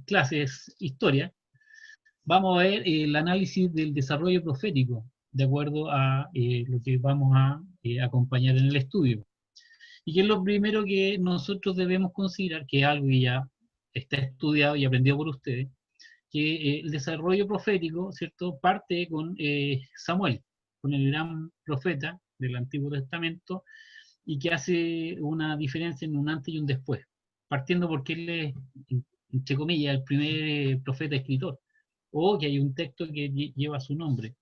clases historia, vamos a ver el análisis del desarrollo profético, de acuerdo a lo que vamos a acompañar en el estudio. Y que es lo primero que nosotros debemos considerar, que es algo que ya está estudiado y aprendido por ustedes, que el desarrollo profético, ¿cierto?, parte con Samuel, con el gran profeta del Antiguo Testamento, y que hace una diferencia en un antes y un después, partiendo porque él es, entre comillas, el primer profeta escritor, o que hay un texto que lleva su nombre.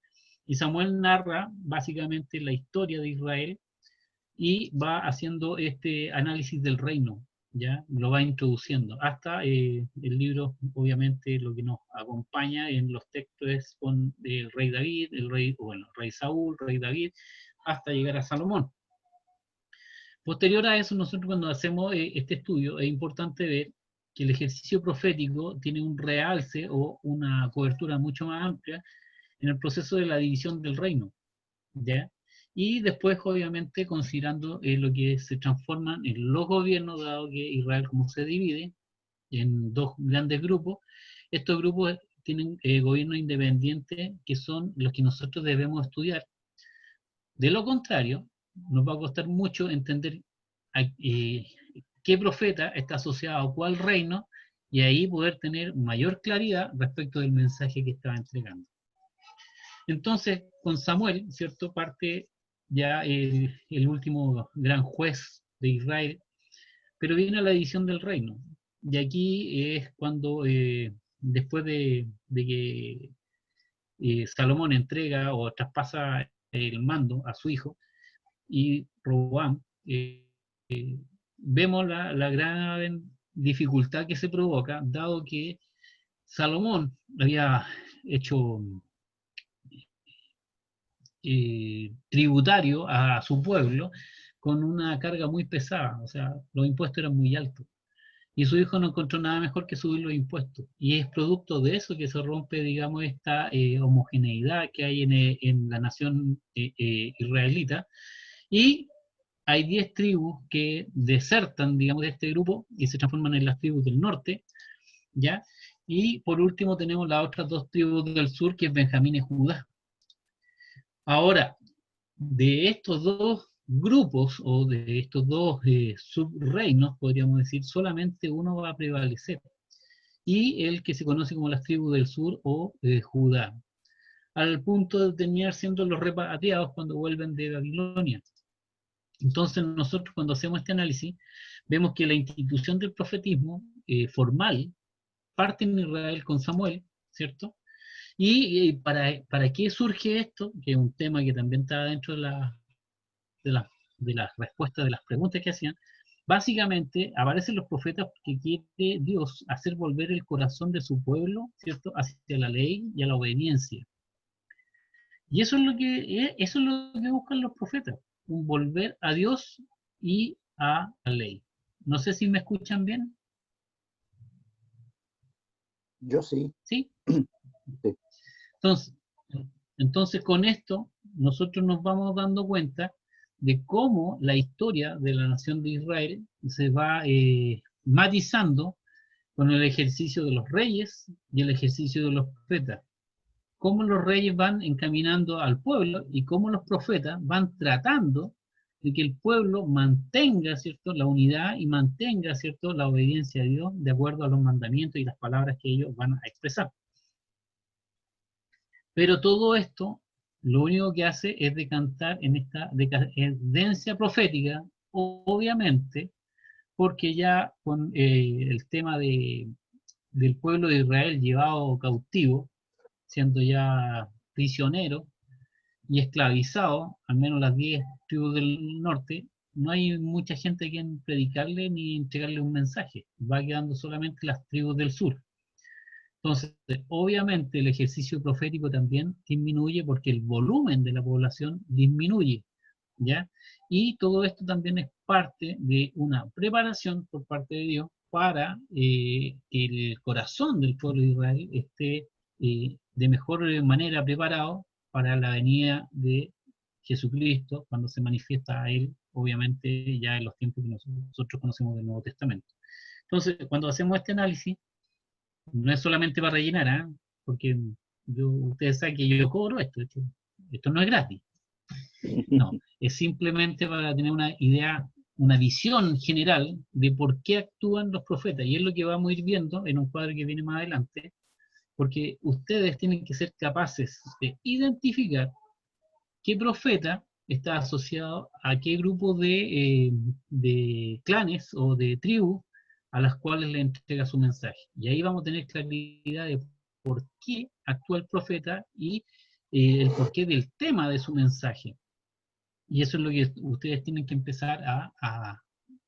Y Samuel narra básicamente la historia de Israel y va haciendo este análisis del reino, ¿ya? Lo va introduciendo, hasta el libro, obviamente, lo que nos acompaña en los textos es con el rey David, rey Saúl, rey David, hasta llegar a Salomón. Posterior a eso, nosotros cuando hacemos este estudio, es importante ver que el ejercicio profético tiene un realce o una cobertura mucho más amplia en el proceso de la división del reino, ¿ya? Y después, obviamente, considerando lo que se transforman en los gobiernos, dado que Israel, como se divide en dos grandes grupos, estos grupos tienen gobiernos independientes que son los que nosotros debemos estudiar. De lo contrario, nos va a costar mucho entender qué profeta está asociado a cuál reino, y ahí poder tener mayor claridad respecto del mensaje que estaba entregando. Entonces, con Samuel, ¿cierto?, parte ya el último gran juez de Israel, pero viene la división del reino. Y aquí es cuando, después de que Salomón entrega o traspasa el mando a su hijo, y Roboam, vemos la gran dificultad que se provoca, dado que Salomón había hecho tributario a su pueblo con una carga muy pesada, o sea, los impuestos eran muy altos. Y su hijo no encontró nada mejor que subir los impuestos. Y es producto de eso que se rompe, digamos, esta homogeneidad que hay en la nación israelita. Y hay 10 tribus que desertan, digamos, de este grupo y se transforman en las tribus del norte, ¿ya? Y por último tenemos las otras dos tribus del sur, que es Benjamín y Judá. Ahora, de estos dos grupos o de estos dos subreinos, podríamos decir, solamente uno va a prevalecer, y el que se conoce como las tribus del sur o Judá, al punto de terminar siendo los repatriados cuando vuelven de Babilonia. Entonces nosotros cuando hacemos este análisis, vemos que la institución del profetismo formal parte en Israel con Samuel, ¿cierto? Y para qué surge esto, que es un tema que también está dentro de la, de las respuestas de las preguntas que hacían. Básicamente aparecen los profetas porque quiere Dios hacer volver el corazón de su pueblo, ¿cierto?, hacia la ley y a la obediencia. Y eso es lo que buscan los profetas, un volver a Dios y a la ley. No sé si me escuchan bien. Yo sí. ¿Sí? Sí. Entonces, con esto, nosotros nos vamos dando cuenta de cómo la historia de la nación de Israel se va matizando con el ejercicio de los reyes y el ejercicio de los profetas. Cómo los reyes van encaminando al pueblo y cómo los profetas van tratando de que el pueblo mantenga, ¿cierto?, la unidad y mantenga, ¿cierto?, la obediencia a Dios de acuerdo a los mandamientos y las palabras que ellos van a expresar. Pero todo esto lo único que hace es decantar en esta decadencia profética, obviamente, porque ya con el tema del pueblo de Israel llevado cautivo, siendo ya prisionero y esclavizado, al menos las 10 tribus del norte, no hay mucha gente a quien predicarle ni entregarle un mensaje, va quedando solamente las tribus del sur. Entonces, obviamente el ejercicio profético también disminuye porque el volumen de la población disminuye, ¿ya? Y todo esto también es parte de una preparación por parte de Dios para que el corazón del pueblo de Israel esté de mejor manera preparado para la venida de Jesucristo, cuando se manifiesta a Él, obviamente ya en los tiempos que nosotros conocemos del Nuevo Testamento. Entonces, cuando hacemos este análisis, No es solamente para rellenar, ¿ah? Porque ustedes saben que yo cobro esto no es gratis. No, es simplemente para tener una idea, una visión general de por qué actúan los profetas. Y es lo que vamos a ir viendo en un cuadro que viene más adelante, porque ustedes tienen que ser capaces de identificar qué profeta está asociado a qué grupo de clanes o de tribus a las cuales le entrega su mensaje. Y ahí vamos a tener claridad de por qué actúa el profeta y el porqué del tema de su mensaje. Y eso es lo que ustedes tienen que empezar a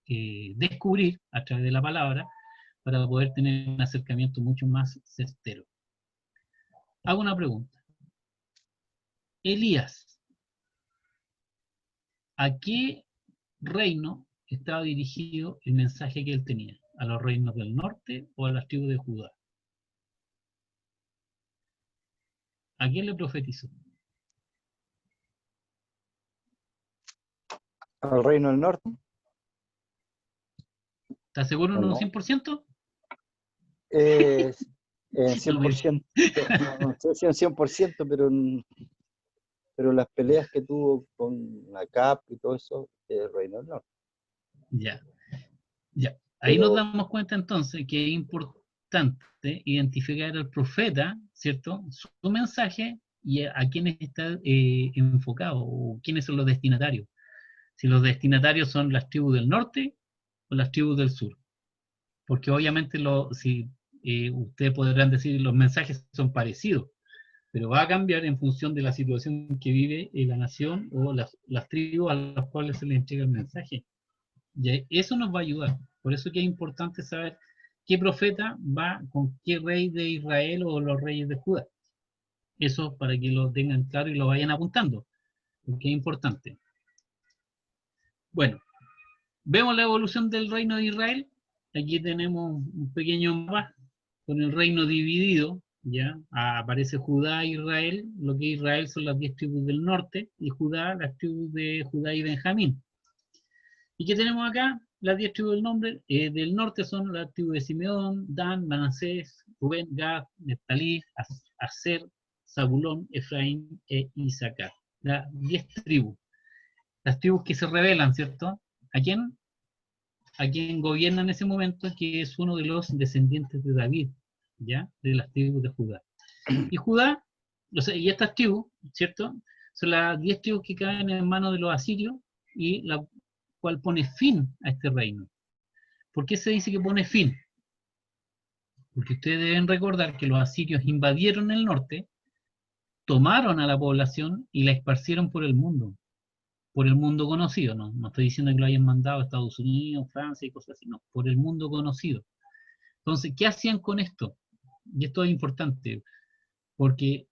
descubrir a través de la palabra para poder tener un acercamiento mucho más certero. Hago una pregunta. Elías, ¿a qué reino estaba dirigido el mensaje que él tenía? ¿A los reinos del norte o a las tribus de Judá? ¿A quién le profetizó? ¿Al reino del norte? ¿Estás seguro ¿O en un no? 100%? En No, mire. 100%, no sé si en 100%, pero las peleas que tuvo con la CAP y todo eso, el reino del norte. Ya, ya. Ahí nos Pero damos cuenta entonces que es importante identificar al profeta, ¿cierto? Su mensaje y a quiénes está enfocado o quiénes son los destinatarios. Si los destinatarios son las tribus del norte o las tribus del sur. Porque obviamente si ustedes podrán decir los mensajes son parecidos, pero va a cambiar en función de la situación que vive la nación o las tribus a las cuales se les entrega el mensaje. Y eso nos va a ayudar. Por eso que es importante saber qué profeta va con qué rey de Israel o los reyes de Judá. Eso para que lo tengan claro y lo vayan apuntando, porque es importante. Bueno, vemos la evolución del reino de Israel. Aquí tenemos un pequeño mapa con el reino dividido. Ya aparece Judá e Israel. Lo que es Israel son las 10 tribus del norte y Judá las tribus de Judá y Benjamín. ¿Y qué tenemos acá? Las 10 tribus del norte son las tribus de Simeón, Dan, Manasés, Rubén, Gad, Neftalí, Aser, Zabulón, Efraín e Isaacar. Las 10 tribus. Las tribus que se rebelan, ¿cierto? ¿A quién? A quien gobierna en ese momento, que es uno de los descendientes de David, ¿ya? De las tribus de Judá. Y Judá, o sea, y estas tribus, ¿cierto? Son las 10 tribus que caen en manos de los asirios y la cual pone fin a este reino. ¿Por qué se dice que pone fin? Porque ustedes deben recordar que los asirios invadieron el norte, tomaron a la población y la esparcieron por el mundo conocido, no estoy diciendo que lo hayan mandado a Estados Unidos, Francia y cosas así, no, por el mundo conocido. Entonces, ¿qué hacían con esto? Y esto es importante, porque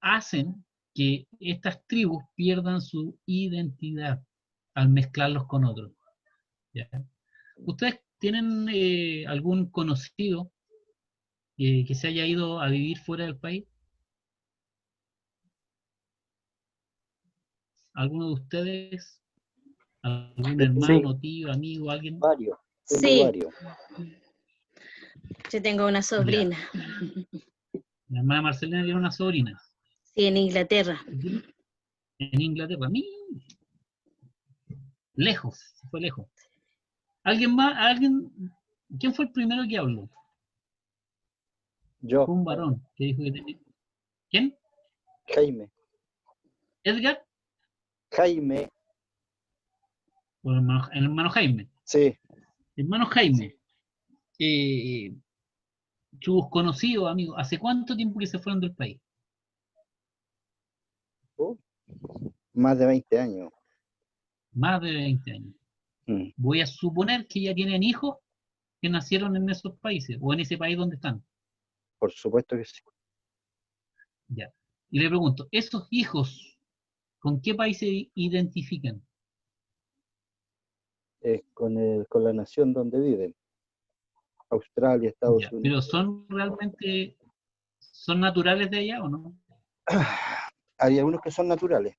hacen que estas tribus pierdan su identidad al mezclarlos con otros. ¿Ya? ¿Ustedes tienen algún conocido que se haya ido a vivir fuera del país? ¿Alguno de ustedes? ¿Algún sí, hermano, tío, amigo, alguien? varios, tengo Sí, varios. yo tengo una Ya. sobrina, Mi hermana Marcelina tiene una sobrina. sí, en Inglaterra. En Inglaterra. Lejos, se fue lejos. ¿Alguien más? ¿Quién fue el primero que habló? Yo, Fue un varón que dijo que tenía. ¿Quién? Jaime, ¿Edgar? Jaime, O el hermano Jaime. sí, Hermano Jaime. Sus conocidos, amigos, ¿hace cuánto tiempo que se fueron del país? uh, más de 20 años. Más de 20 años. Mm, Voy a suponer que ya tienen hijos que nacieron en esos países o en ese país donde están. por supuesto que sí. Ya. Y le pregunto, ¿esos hijos con qué país se identifican? Con la nación donde viven, Australia, Estados Ya. Unidos. ¿Pero son realmente, son naturales de allá o no? Hay algunos que son naturales,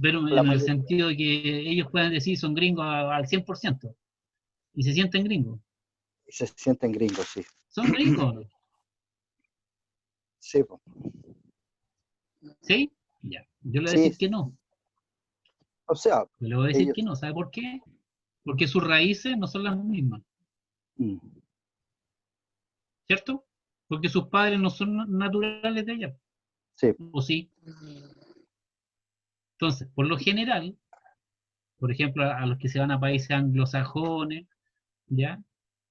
Pero la en el mayoría. sentido de que ellos pueden decir son gringos al 100% y se sienten gringos. Y se sienten gringos, sí. ¿Son ricos o no? Sí, po. ¿Sí? Ya. Yo le voy a Sí, decir que no. o sea, Yo le voy a decir ellos, que no. ¿Sabe por qué? Porque sus raíces no son las mismas, mm, ¿cierto? Porque sus padres no son naturales de allá, sí, ¿o sí? Entonces, por lo general, por ejemplo, a los que se van a países anglosajones, ¿ya?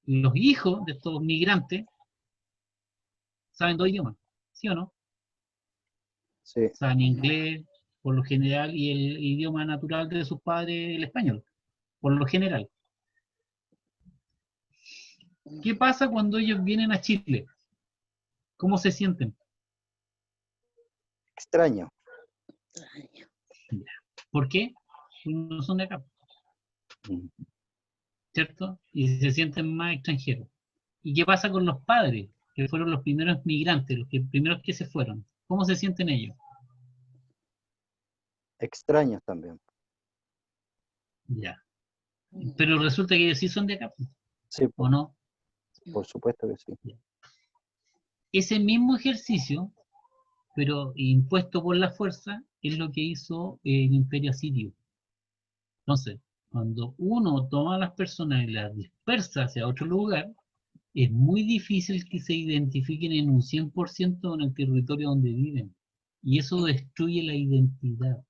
Los hijos de estos migrantes saben dos idiomas, ¿sí o no? sí, Saben inglés, por lo general, y el idioma natural de sus padres, el español, por lo general. ¿Qué pasa cuando ellos vienen a Chile? ¿Cómo se sienten? extraño. ¿Por qué? Porque no son de acá, Mm. ¿cierto? Y se sienten más extranjeros. ¿Y qué pasa con los padres, que fueron los primeros migrantes, primeros que se fueron? ¿Cómo se sienten ellos? Extraños también. Ya. Pero resulta que ellos sí son de acá, Sí, ¿o po, no? por supuesto que sí. Ese mismo ejercicio, pero impuesto por la fuerza, es lo que hizo el Imperio Asirio. Entonces, cuando uno toma a las personas y las dispersa hacia otro lugar, es muy difícil que se identifiquen en un 100% en el territorio donde viven. Y eso destruye la identidad.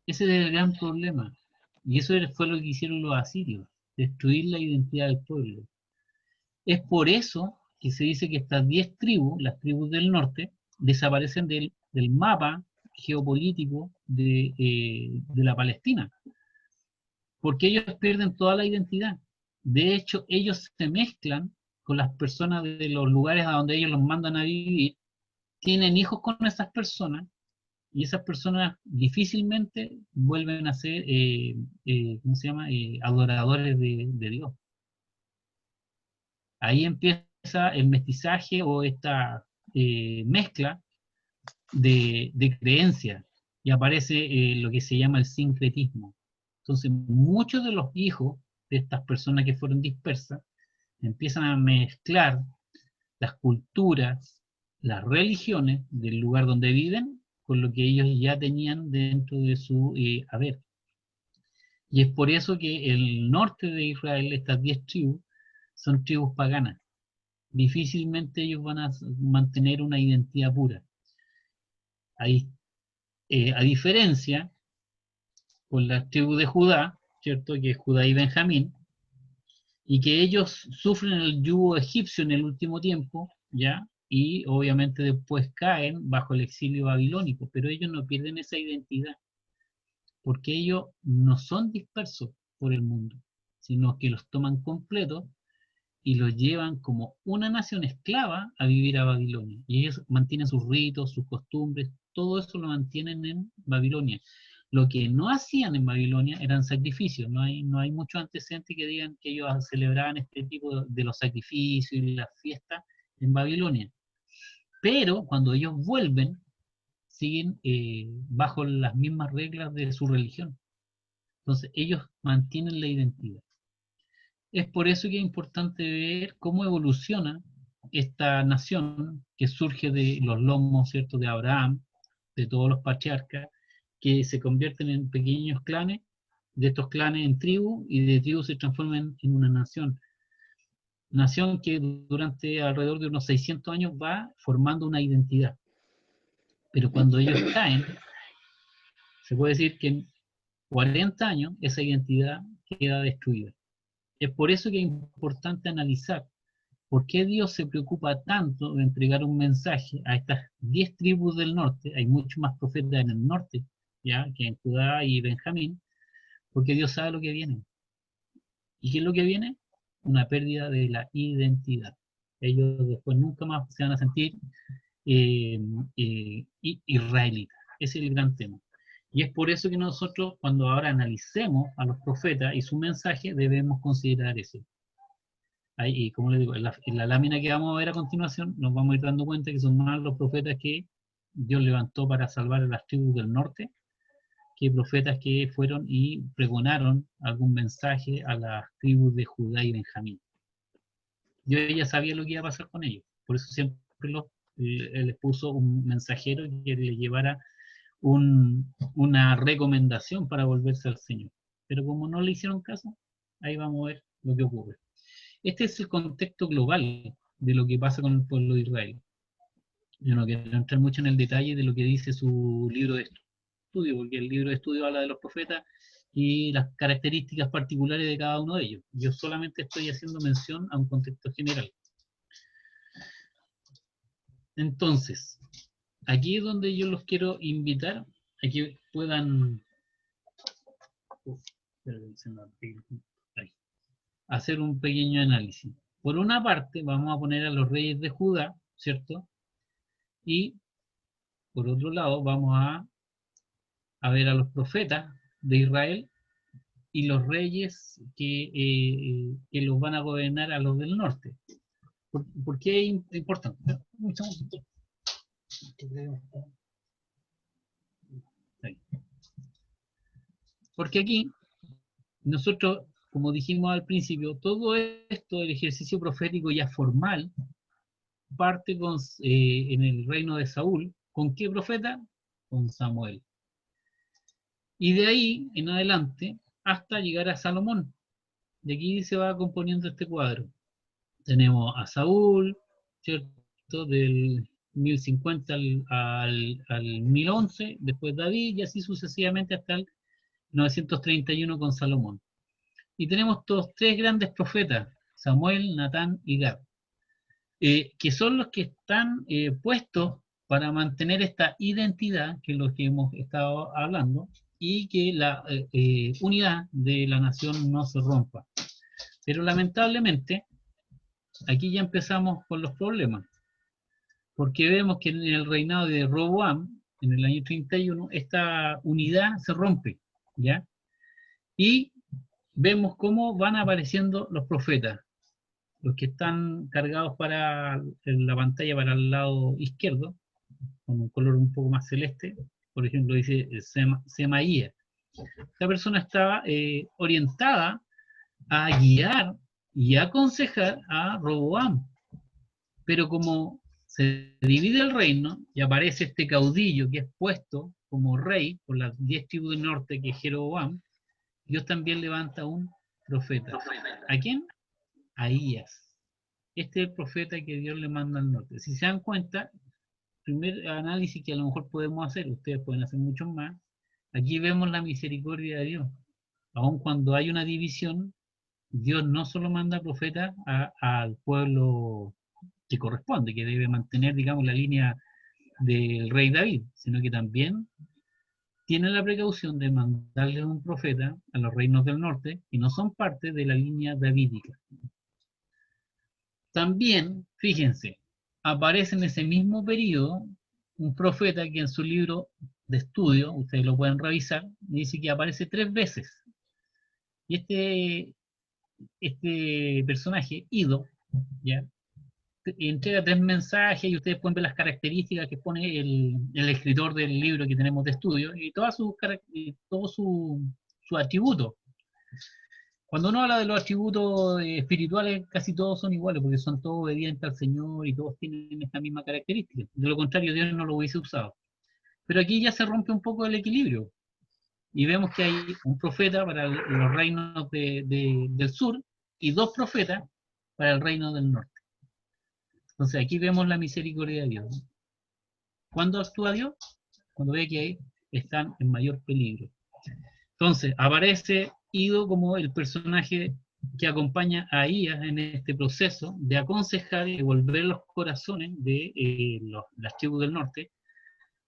Ese es el gran problema. Y eso fue lo que hicieron los asirios, destruir la identidad del pueblo. Es por eso que se dice que estas 10 tribus, las tribus del norte, desaparecen del mapa geopolítico de la Palestina, porque ellos pierden toda la identidad. De hecho, ellos se mezclan con las personas de los lugares a donde ellos los mandan a vivir, tienen hijos con esas personas, y esas personas difícilmente vuelven a ser, ¿cómo se llama?, adoradores de Dios. Ahí empieza el mestizaje o esta mezcla de creencias y aparece lo que se llama el sincretismo. Entonces, muchos de los hijos de estas personas que fueron dispersas empiezan a mezclar las culturas, las religiones del lugar donde viven con lo que ellos ya tenían dentro de su haber. Y es por eso que el norte de Israel, estas 10 tribus, son tribus paganas. Difícilmente ellos van a mantener una identidad pura. Ahí, a diferencia con la tribu de Judá, ¿cierto? Que es Judá y Benjamín, y que ellos sufren el yugo egipcio en el último tiempo, ¿ya? Y obviamente después caen bajo el exilio babilónico, pero ellos no pierden esa identidad, porque ellos no son dispersos por el mundo, sino que los toman completos y los llevan como una nación esclava a vivir a Babilonia. Y ellos mantienen sus ritos, sus costumbres, todo eso lo mantienen en Babilonia. Lo que no hacían en Babilonia eran sacrificios. No hay muchos antecedentes que digan que ellos celebraban este tipo de los sacrificios y las fiestas en Babilonia. Pero cuando ellos vuelven, siguen bajo las mismas reglas de su religión. Entonces ellos mantienen la identidad. Es por eso que es importante ver cómo evoluciona esta nación que surge de los lomos, ¿cierto?, de Abraham, de todos los patriarcas, que se convierten en pequeños clanes, de estos clanes en tribu, y de tribu se transforman en una nación. Nación que durante alrededor de unos 600 años va formando una identidad. Pero cuando ellos caen, se puede decir que en 40 años esa identidad queda destruida. Es por eso que es importante analizar por qué Dios se preocupa tanto de entregar un mensaje a estas 10 tribus del norte. Hay muchos más profetas en el norte, ¿ya?, que en Judá y Benjamín, porque Dios sabe lo que viene. ¿Y qué es lo que viene? Una pérdida de la identidad. Ellos después nunca más se van a sentir eh, israelitas. Ese es el gran tema. Y es por eso que nosotros, cuando ahora analicemos a los profetas y su mensaje, debemos considerar eso. Ahí, y como les digo, en la lámina que vamos a ver a continuación, nos vamos a ir dando cuenta que son más los profetas que Dios levantó para salvar a las tribus del norte, que profetas que fueron y pregonaron algún mensaje a las tribus de Judá y Benjamín. Yo ya sabía lo que iba a pasar con ellos. Por eso siempre les puso un mensajero que le llevara una recomendación para volverse al Señor. Pero como no le hicieron caso, ahí vamos a ver lo que ocurre. Este es el contexto global de lo que pasa con el pueblo de Israel. Yo no quiero entrar mucho en el detalle de lo que dice su libro de estudio, porque el libro de estudio habla de los profetas y las características particulares de cada uno de ellos. Yo solamente estoy haciendo mención a un contexto general. Entonces, aquí es donde yo los quiero invitar a que puedan hacer un pequeño análisis. Por una parte, vamos a poner a los reyes de Judá, ¿cierto? Y por otro lado, vamos a ver a los profetas de Israel y los reyes que los van a gobernar a los del norte. ¿Por qué es importante? Porque aquí nosotros, como dijimos al principio, todo esto, el ejercicio profético ya formal, parte en el reino de Saúl. ¿Con qué profeta? Con Samuel. Y de ahí en adelante hasta llegar a Salomón. De aquí se va componiendo este cuadro. Tenemos a Saúl, ¿cierto? Del 1050 al 1011, después David, y así sucesivamente hasta el 931 con Salomón. Y tenemos todos tres grandes profetas, Samuel, Natán y Gad, que son los que están puestos para mantener esta identidad, que es lo que hemos estado hablando, y que la unidad de la nación no se rompa. Pero lamentablemente, aquí ya empezamos con los problemas, porque vemos que en el reinado de Roboam, en el año 31, esta unidad se rompe, ¿ya? Y vemos cómo van apareciendo los profetas, los que están cargados en la pantalla para el lado izquierdo, con un color un poco más celeste, por ejemplo dice Semaías. Esta persona estaba orientada a guiar y aconsejar a Roboam, pero como se divide el reino y aparece este caudillo que es puesto como rey por las 10 tribus del norte, que es Jeroboam, Dios también levanta un profeta. ¿A quién? A Ahías. Este es el profeta que Dios le manda al norte. Si se dan cuenta, primer análisis que a lo mejor podemos hacer, ustedes pueden hacer muchos más, aquí vemos la misericordia de Dios. Aun cuando hay una división, Dios no solo manda profetas al pueblo que corresponde, que debe mantener, digamos, la línea del rey David, sino que también tiene la precaución de mandarle un profeta a los reinos del norte que no son parte de la línea davídica. También, fíjense, aparece en ese mismo periodo un profeta que en su libro de estudio, ustedes lo pueden revisar, dice que aparece 3 veces. Y este personaje, Ido, ¿ya? Entrega 3 mensajes y ustedes pueden ver las características que pone el escritor del libro que tenemos de estudio y todo su atributo. Cuando uno habla de los atributos espirituales, casi todos son iguales, porque son todos obedientes al Señor y todos tienen esta misma característica. De lo contrario, Dios no lo hubiese usado. Pero aquí ya se rompe un poco el equilibrio. Y vemos que hay un profeta para los reinos del sur y 2 profetas para el reino del norte. Entonces aquí vemos la misericordia de Dios. ¿Cuándo actúa Dios? Cuando ve que están en mayor peligro. Entonces aparece Ido como el personaje que acompaña a Ahías en este proceso de aconsejar y devolver los corazones de las tribus del norte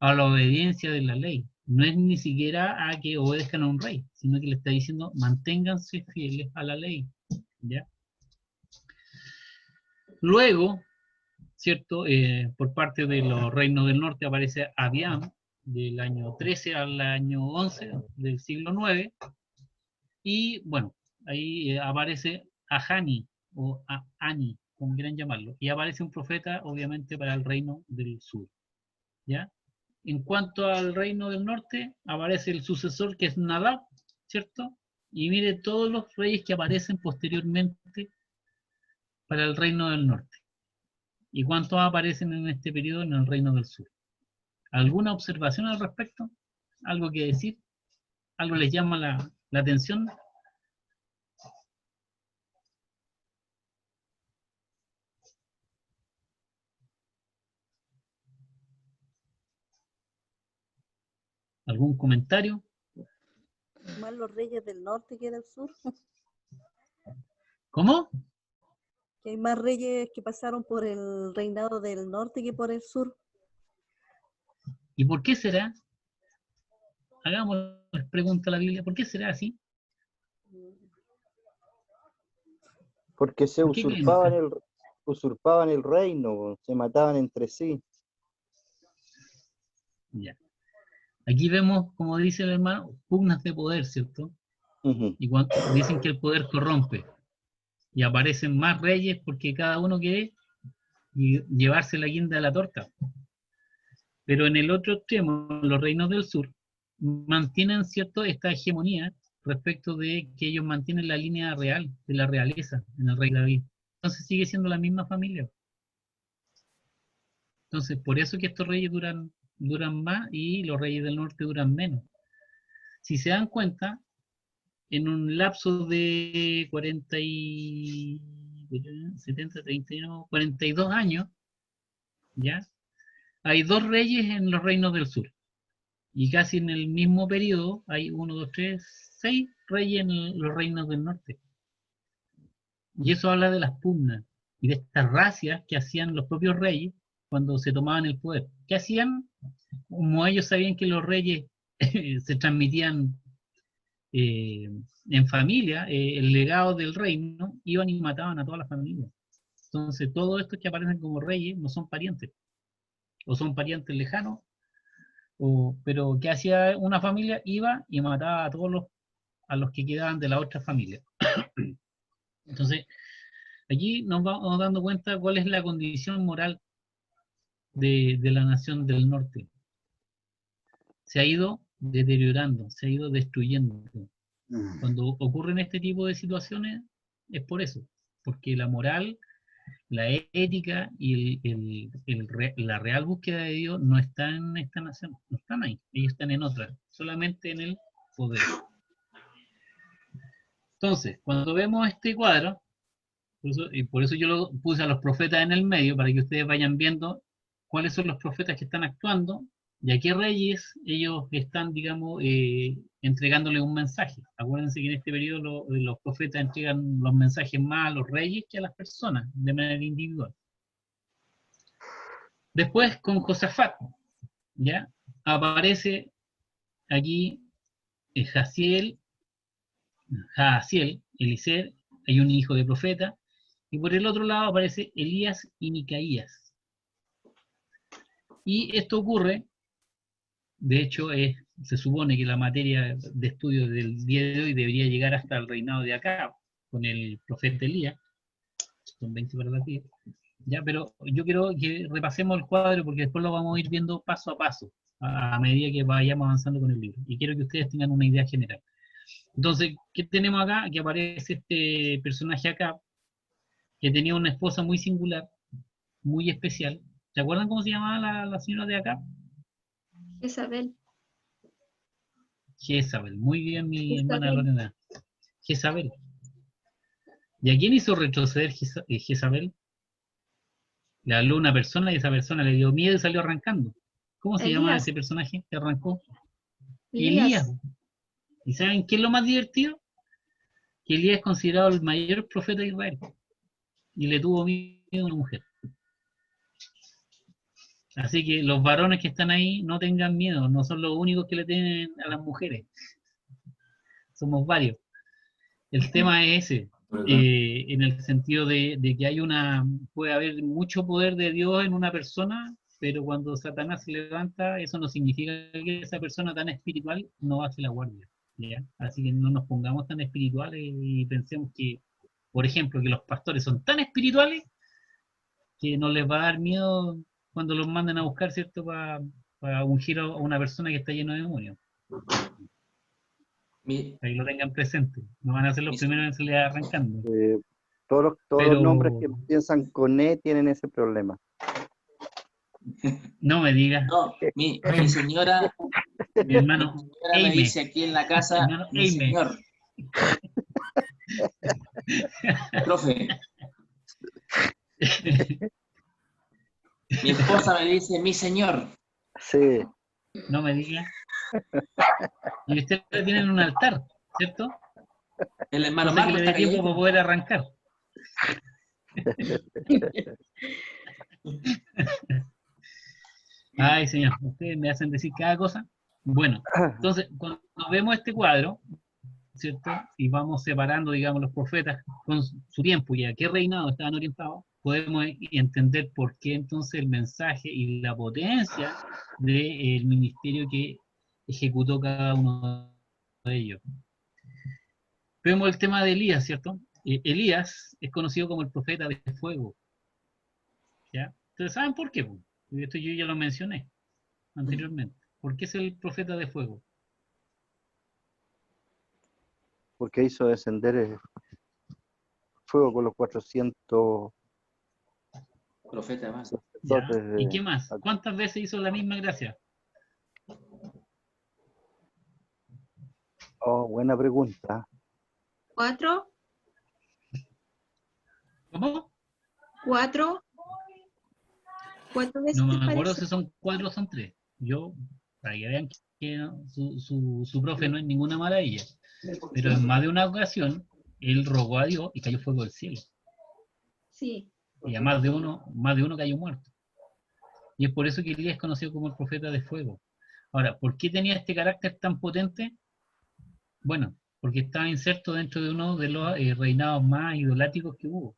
a la obediencia de la ley. No es ni siquiera a que obedezcan a un rey, sino que le está diciendo manténganse fieles a la ley. ¿Ya? Luego, ¿cierto? Por parte de los reinos del norte aparece Abiam, del año 13 al año 11 del siglo 9, y bueno, ahí aparece Ahani, o Ani, como quieran llamarlo, y aparece un profeta, obviamente, para el reino del sur, ¿ya? En cuanto al reino del norte, aparece el sucesor, que es Nadab, ¿cierto? Y mire todos los reyes que aparecen posteriormente para el reino del norte. ¿Y cuántos aparecen en este periodo en el reino del sur? ¿Alguna observación al respecto? ¿Algo que decir? ¿Algo les llama la atención? ¿Algún comentario? Más los reyes del norte que del sur. ¿Cómo? Que hay más reyes que pasaron por el reinado del norte que por el sur. ¿Y por qué será? Hagamos, pregunta la Biblia, ¿por qué será así? Porque se ¿Por qué creen ustedes? usurpaban el reino, se mataban entre sí. Ya. Aquí vemos, como dice el hermano, pugnas de poder, ¿cierto? Ujú. Y cuando dicen que el poder corrompe. Y aparecen más reyes porque cada uno quiere llevarse la guinda de la torta. Pero en el otro extremo, los reinos del sur mantienen, ¿cierto?, esta hegemonía respecto de que ellos mantienen la línea real, de la realeza, en el rey David. Entonces sigue siendo la misma familia. Entonces, por eso que estos reyes duran más y los reyes del norte duran menos. Si se dan cuenta, en un lapso de 70, 31, 42 años, ¿ya? Hay 2 reyes en los reinos del sur. Y casi en el mismo periodo hay 1, 2, 3, 6 reyes en los reinos del norte. Y eso habla de las pugnas y de estas racias que hacían los propios reyes cuando se tomaban el poder. ¿Qué hacían? Como ellos sabían que los reyes se transmitían en familia, el legado del reino, iban y mataban a toda la familia. Entonces, todos estos que aparecen como reyes no son parientes, o son parientes lejanos, pero ¿qué hacía una familia? Iba y mataba a los que quedaban de la otra familia. Entonces, aquí nos vamos dando cuenta cuál es la condición moral de la nación del norte. Se ha ido deteriorando, se ha ido destruyendo. Cuando ocurren este tipo de situaciones, es por eso, porque la moral, la ética y la real búsqueda de Dios no está en esta nación, no están ahí, ellos están en otra, solamente en el poder. Entonces, cuando vemos este cuadro, y por eso yo lo puse a los profetas en el medio, para que ustedes vayan viendo cuáles son los profetas que están actuando y a qué reyes ellos están, digamos, entregándole un mensaje. Acuérdense que en este periodo los profetas entregan los mensajes más a los reyes que a las personas, de manera individual. Después, con Josafat, ¿ya? Aparece aquí Jaziel, Eliseo, hay un hijo de profeta, y por el otro lado aparece Elías y Micaías. Y esto ocurre, de hecho, se supone que la materia de estudio del día de hoy debería llegar hasta el reinado de Acab, con el profeta Elías, son 20 para la tía, ¿ya? Pero yo quiero que repasemos el cuadro porque después lo vamos a ir viendo paso a paso, a medida que vayamos avanzando con el libro. Y quiero que ustedes tengan una idea general. Entonces, ¿qué tenemos acá? Que aparece este personaje acá, que tenía una esposa muy singular, muy especial. ¿Se acuerdan cómo se llamaba la señora de acá? Isabel. Jezabel. Muy bien, mi hermana Isabel. Lorena. Jezabel. ¿Y a quién hizo retroceder Jezabel? Le habló una persona y esa persona le dio miedo y salió arrancando. ¿Cómo se llama Elías. ese personaje que arrancó? Elías. Elías. ¿Y saben qué es lo más divertido? Que Elías es considerado el mayor profeta de Israel. Y le tuvo miedo a una mujer. Así que los varones que están ahí no tengan miedo, no son los únicos que le tienen a las mujeres. Somos varios. El tema es ese, en el sentido de que puede haber mucho poder de Dios en una persona, pero cuando Satanás se levanta, eso no significa que esa persona tan espiritual no hace la guardia. ¿Ya? Así que no nos pongamos tan espirituales y pensemos que, por ejemplo, que los pastores son tan espirituales que no les va a dar miedo cuando los manden a buscar, ¿cierto? Para ungir a una persona que está lleno de demonios. Mi- Ahí lo tengan presente. No van a ser los primeros en salir arrancando. Todos los nombres que empiezan con E tienen ese problema. No me digas. No, mi señora, Mi hermano mi señora me Eime. dice aquí en la casa, Hermano mi Eime. señor. Profe, mi esposa me dice mi señor. Sí, No me digas. Y ustedes tienen un altar, ¿cierto? El hermano Cosa que Marco le está dé tiempo calladito. para poder arrancar. Ay, señor, ustedes me hacen decir cada cosa. Bueno, entonces, cuando vemos este cuadro, ¿cierto? Y vamos separando, digamos, los profetas con su tiempo y a qué reinado estaban orientados, podemos entender por qué entonces el mensaje y la potencia del ministerio que ejecutó cada uno de ellos. Vemos el tema de Elías, ¿cierto? Elías es conocido como el profeta de fuego. ¿Ya? ¿Ustedes saben por qué? Esto yo ya lo mencioné anteriormente. ¿Por qué es el profeta de fuego? porque hizo descender el fuego con los 400 Profeta más. ¿Ya? sacerdotes ¿Y qué más? ¿Cuántas veces hizo la misma gracia? Oh, buena pregunta. 4, ¿Cómo? 4 veces No me acuerdo parece. si son 4 o son 3. Yo, para que vean que su profe no es ninguna maravilla. Pero en más de una ocasión, él rogó a Dios y cayó fuego del cielo. Sí. Y a más de uno cayó muerto. Y es por eso que Elías es conocido como el profeta de fuego. Ahora, ¿por qué tenía este carácter tan potente? Bueno, porque estaba inserto dentro de uno de los reinados más idolátricos que hubo.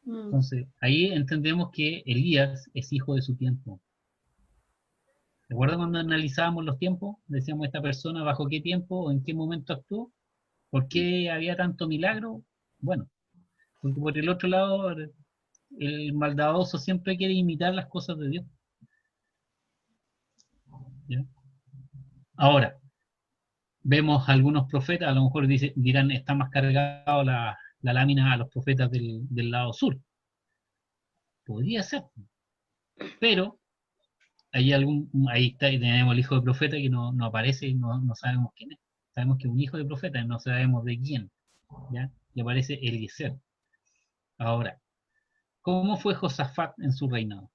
Entonces, ahí entendemos que Elías es hijo de su tiempo. ¿Recuerdan cuando analizábamos los tiempos? Decíamos, esta persona bajo qué tiempo o en qué momento actuó, por qué había tanto milagro. Bueno, porque por el otro lado, el maldadoso siempre quiere imitar las cosas de Dios. ¿Ya? Ahora, vemos algunos profetas, a lo mejor dirán, está más cargado la lámina a los profetas del lado sur. Podría ser, pero ahí está, y tenemos el hijo de profeta que no aparece y no sabemos quién es. Sabemos que es un hijo de profeta y no sabemos de quién. ¿Ya? Y aparece Eliezer. Ahora, ¿cómo fue Josafat en su reinado?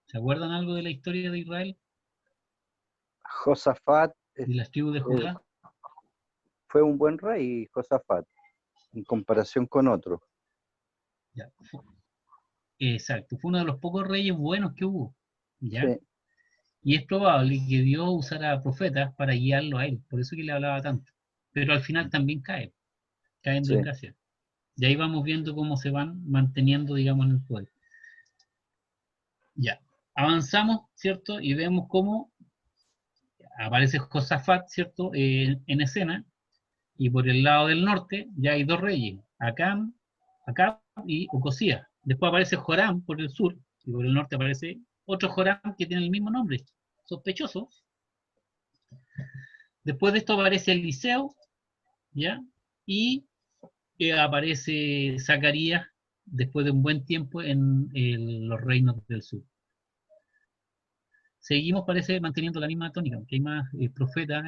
¿Se acuerdan algo de la historia de Israel? Josafat ¿De las tribus de Judá? fue un buen rey, Josafat, en comparación con otros. Ya. Exacto, fue uno de los pocos reyes buenos que hubo. ¿Ya? Sí, Y es probable que Dios usara a profetas para guiarlo a él, por eso que le hablaba tanto. Pero al final también cae en sí. desgracia. Y ahí vamos viendo cómo se van manteniendo, digamos, en el poder. Ya, avanzamos, ¿cierto? Y vemos cómo aparece Josafat, ¿cierto? En escena, y por el lado del norte ya hay dos reyes, Acab y Ocosías. Después aparece Joram por el sur, y por el norte aparece otro Joram que tiene el mismo nombre, sospechoso. Después de esto aparece Eliseo, ¿ya? Y aparece Zacarías después de un buen tiempo en los reinos del sur. Seguimos, parece, manteniendo la misma tónica, que hay más profetas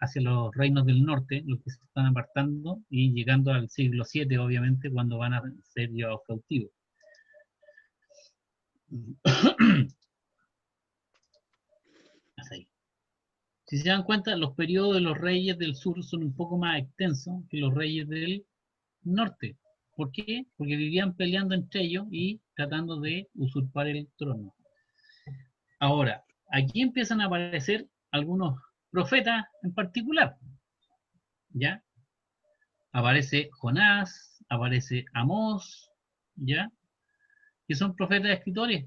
hacia los reinos del norte, los que se están apartando y llegando al siglo VII, obviamente, cuando van a ser llevados cautivos. Así. Si se dan cuenta, los periodos de los reyes del sur son un poco más extensos que los reyes del norte. ¿Por qué? Porque vivían peleando entre ellos y tratando de usurpar el trono. Ahora, aquí empiezan a aparecer algunos profetas en particular. ¿Ya? Aparece Jonás, aparece Amós, ¿ya? Que son profetas escritores.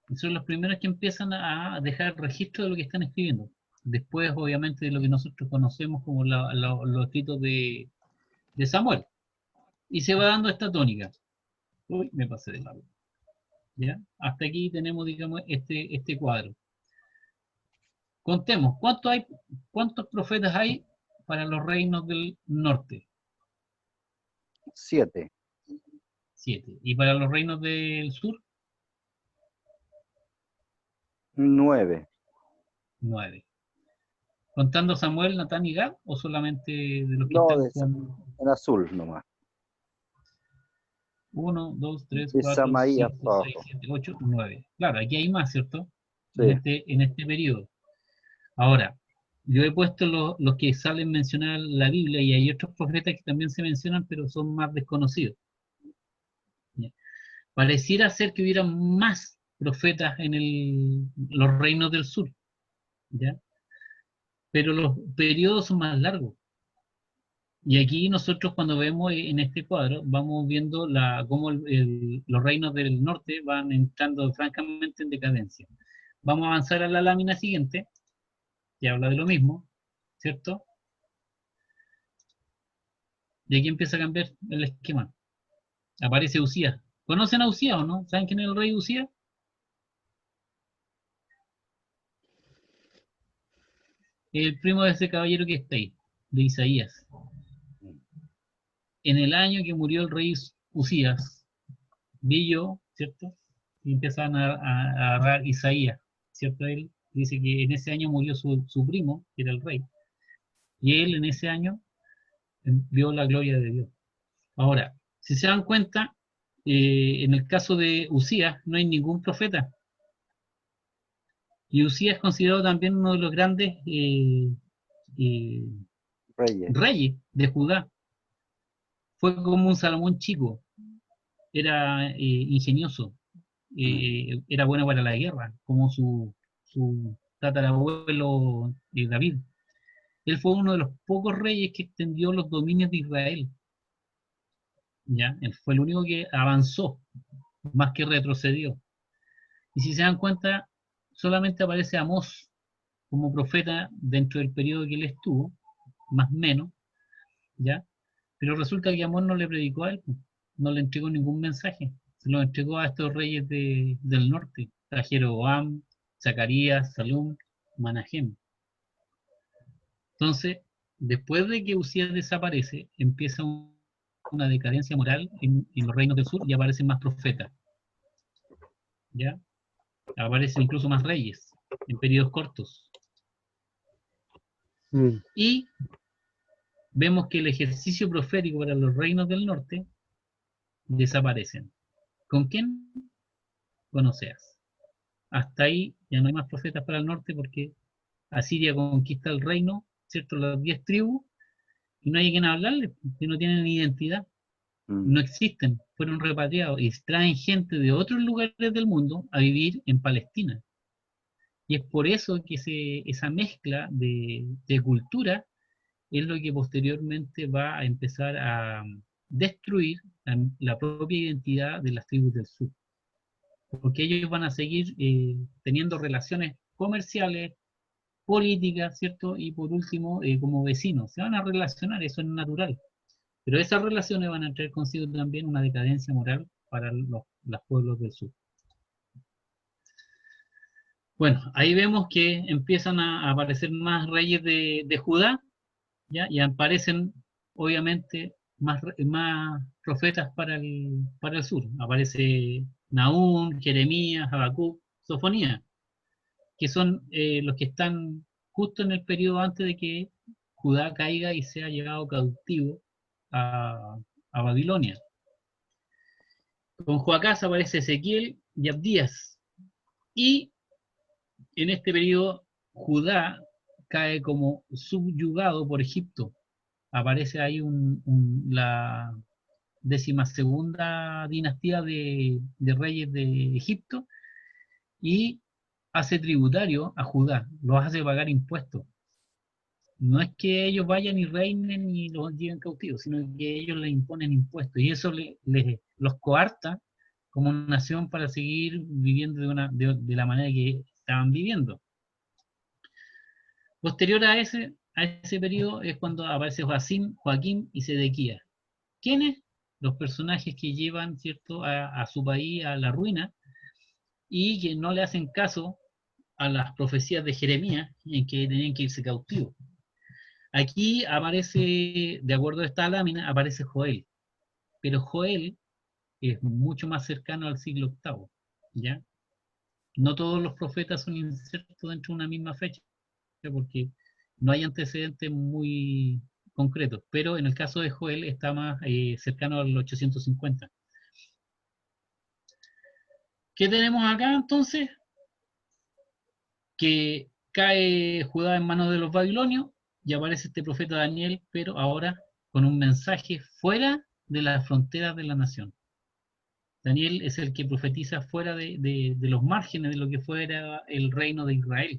Y son los primeros que empiezan a dejar registro de lo que están escribiendo. Después, obviamente, de lo que nosotros conocemos como los escritos de Samuel. Y se va dando esta tónica. Uy, me pasé de lado. ¿Ya? Hasta aquí tenemos, digamos, este cuadro. Contemos, ¿cuántos profetas hay para los reinos del norte? 7. 7. ¿Y para los reinos del sur? 9. 9. ¿Contando Samuel, Natán y Gad o solamente de los que No, están de con en azul nomás. 1, 2, 3, De 4, Samaías 5, para 6, abajo. 7, 8, 9? Claro, aquí hay más, ¿cierto? Sí. En este periodo. Ahora, yo he puesto los que salen mencionar la Biblia y hay otros profetas que también se mencionan, pero son más desconocidos. ¿Ya? Pareciera ser que hubiera más profetas en los reinos del sur, ¿ya? Pero los periodos son más largos. Y aquí nosotros cuando vemos en este cuadro, vamos viendo cómo los reinos del norte van entrando francamente en decadencia. Vamos a avanzar a la lámina siguiente, que habla de lo mismo, ¿cierto? Y aquí empieza a cambiar el esquema. Aparece Usías. ¿Conocen a Usías o no? ¿Saben quién es el rey Usías? El primo de ese caballero que está ahí, de Isaías. En el año que murió el rey Usías, vi yo, ¿cierto? Y empiezan a agarrar Isaías, ¿cierto? Él dice que en ese año murió su primo, que era el rey. Y él en ese año vio la gloria de Dios. Ahora, si se dan cuenta, en el caso de Usías no hay ningún profeta. Y Usías es considerado también uno de los grandes Reyes. reyes de Judá. Fue como un Salomón chico. Era ingenioso. Era bueno para la guerra, como su tatarabuelo David. Él fue uno de los pocos reyes que extendió los dominios de Israel. ¿Ya? Él fue el único que avanzó, más que retrocedió. Y si se dan cuenta, solamente aparece Amós como profeta dentro del periodo que él estuvo, más o menos, ¿ya? Pero resulta que Amós no le predicó a él, no le entregó ningún mensaje, se lo entregó a estos reyes del norte, a Jeroboam, Zacarías, Salum, Manahem. Entonces, después de que Usías desaparece, empieza una decadencia moral en los reinos del sur y aparecen más profetas, ¿ya? Aparecen incluso más reyes en periodos cortos. Y vemos que el ejercicio profético para los reinos del norte desaparecen. ¿Con quién? Con Oseas. Hasta ahí ya no hay más profetas para el norte porque Asiria conquista el reino, ¿cierto? Las 10 tribus, y no hay quien hablarles, que no tienen identidad, no existen, fueron repatriados y traen gente de otros lugares del mundo a vivir en Palestina. Y es por eso que esa mezcla de cultura es lo que posteriormente va a empezar a destruir la propia identidad de las tribus del sur. Porque ellos van a seguir teniendo relaciones comerciales, políticas, ¿cierto? Y por último, como vecinos, se van a relacionar, eso es natural. Pero esas relaciones van a traer consigo también una decadencia moral para los pueblos del sur. Bueno, ahí vemos que empiezan a aparecer más reyes de Judá, ¿ya? Y aparecen, obviamente, más profetas para el sur. Aparece Nahum, Jeremías, Habacuc, Sofonía, que son los que están justo en el periodo antes de que Judá caiga y sea llevado cautivo a Babilonia. Con Joacás aparece Ezequiel y Abdías. Y en este periodo Judá cae como subyugado por Egipto. Aparece ahí la 12ª dinastía de reyes de Egipto y hace tributario a Judá, los hace pagar impuestos. No es que ellos vayan y reinen y los lleven cautivos, sino que ellos les imponen impuestos y eso los coarta como nación para seguir viviendo de la manera que estaban viviendo. Posterior a ese periodo es cuando aparece Joaquín y Sedequías. ¿Quiénes? Los personajes que llevan, ¿cierto?, a su país a la ruina y que no le hacen caso a las profecías de Jeremías en que tenían que irse cautivos. Aquí aparece, de acuerdo a esta lámina, aparece Joel, pero Joel es mucho más cercano al siglo VIII, ¿ya? No todos los profetas son insertos dentro de una misma fecha, porque no hay antecedentes muy concretos, pero en el caso de Joel está más cercano al 850. ¿Qué tenemos acá entonces? Que cae Judá en manos de los babilonios y aparece este profeta Daniel, pero ahora con un mensaje fuera de las fronteras de la nación. Daniel es el que profetiza fuera de los márgenes de lo que fuera el reino de Israel.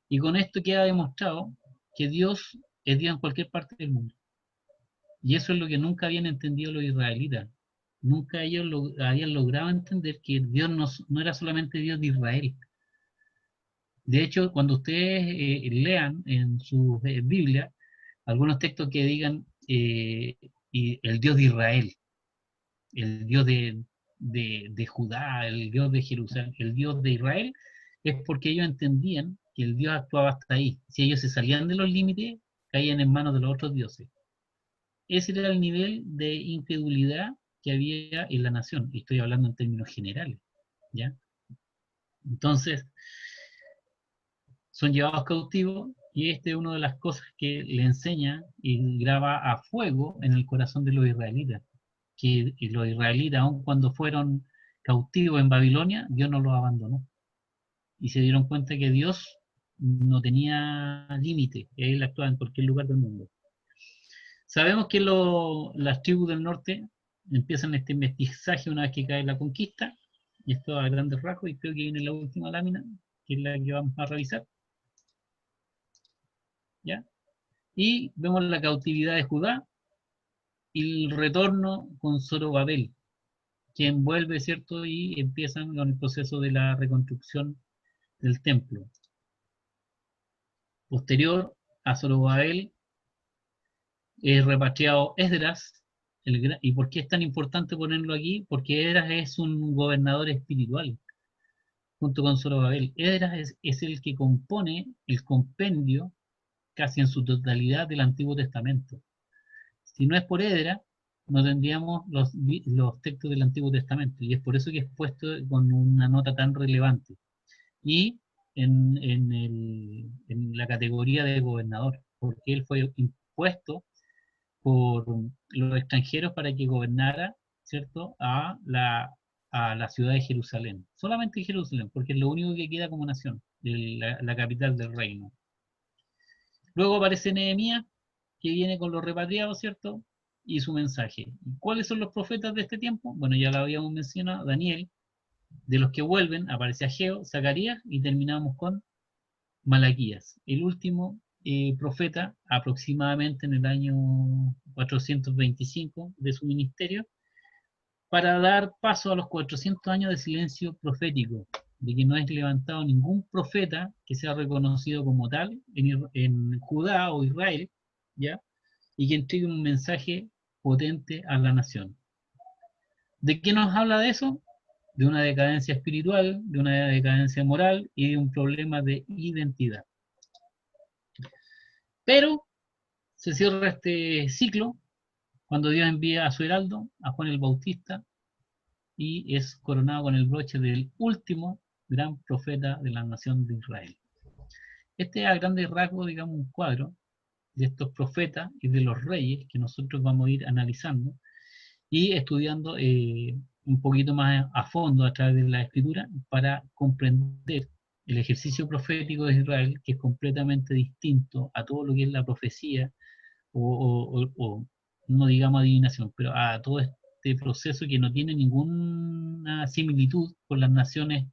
Y con esto queda demostrado que Dios es Dios en cualquier parte del mundo. Y eso es lo que nunca habían entendido los israelitas. Nunca ellos habían logrado entender que Dios no era solamente Dios de Israel. De hecho, cuando ustedes lean en su Biblia algunos textos que digan y el Dios de Israel, el Dios de Judá, el Dios de Jerusalén, el Dios de Israel, es porque ellos entendían que el Dios actuaba hasta ahí. Si ellos se salían de los límites, caían en manos de los otros dioses. Ese era el nivel de incredulidad que había en la nación. Y estoy hablando en términos generales, ¿ya? Entonces, son llevados cautivos y esta es una de las cosas que le enseña y graba a fuego en el corazón de los israelitas. Que los israelitas, aun cuando fueron cautivos en Babilonia, Dios no los abandonó. Y se dieron cuenta que Dios no tenía límite, Él actuaba en cualquier lugar del mundo. Sabemos que las tribus del norte empiezan este mestizaje una vez que cae la conquista, y esto a grandes rasgos, y creo que viene la última lámina, que es la que vamos a revisar. ¿Ya? Y vemos la cautividad de Judá y el retorno con Zorobabel, que envuelve, ¿cierto? Y empiezan con el proceso de la reconstrucción del templo. Posterior a Zorobabel es repatriado Esdras. ¿Y por qué es tan importante ponerlo aquí? Porque Esdras es un gobernador espiritual junto con Zorobabel. Esdras es el que compone el compendio casi en su totalidad del Antiguo Testamento. Si no es por Esdras, no tendríamos los textos del Antiguo Testamento, y es por eso que es puesto con una nota tan relevante. Y en la categoría de gobernador, porque él fue impuesto por los extranjeros para que gobernara, ¿cierto?, a la ciudad de Jerusalén. Solamente Jerusalén, porque es lo único que queda como nación, la capital del reino. Luego aparece Nehemías, que viene con los repatriados, ¿cierto?, y su mensaje. ¿Cuáles son los profetas de este tiempo? Bueno, ya lo habíamos mencionado, Daniel. De los que vuelven aparece Ageo, Zacarías, y terminamos con Malaquías, el último profeta aproximadamente en el año 425 de su ministerio, para dar paso a los 400 años de silencio profético, de que no es levantado ningún profeta que sea reconocido como tal en Judá o Israel, ¿ya? Y que entregue un mensaje potente a la nación. ¿De qué nos habla de eso? De una decadencia espiritual, de una decadencia moral y de un problema de identidad. Pero se cierra este ciclo cuando Dios envía a su heraldo, a Juan el Bautista, y es coronado con el broche del último gran profeta de la nación de Israel. Este es a grandes rasgos, digamos, un cuadro de estos profetas y de los reyes que nosotros vamos a ir analizando y estudiando un poquito más a fondo a través de la escritura para comprender el ejercicio profético de Israel, que es completamente distinto a todo lo que es la profecía o no digamos adivinación, pero a todo este proceso que no tiene ninguna similitud con las naciones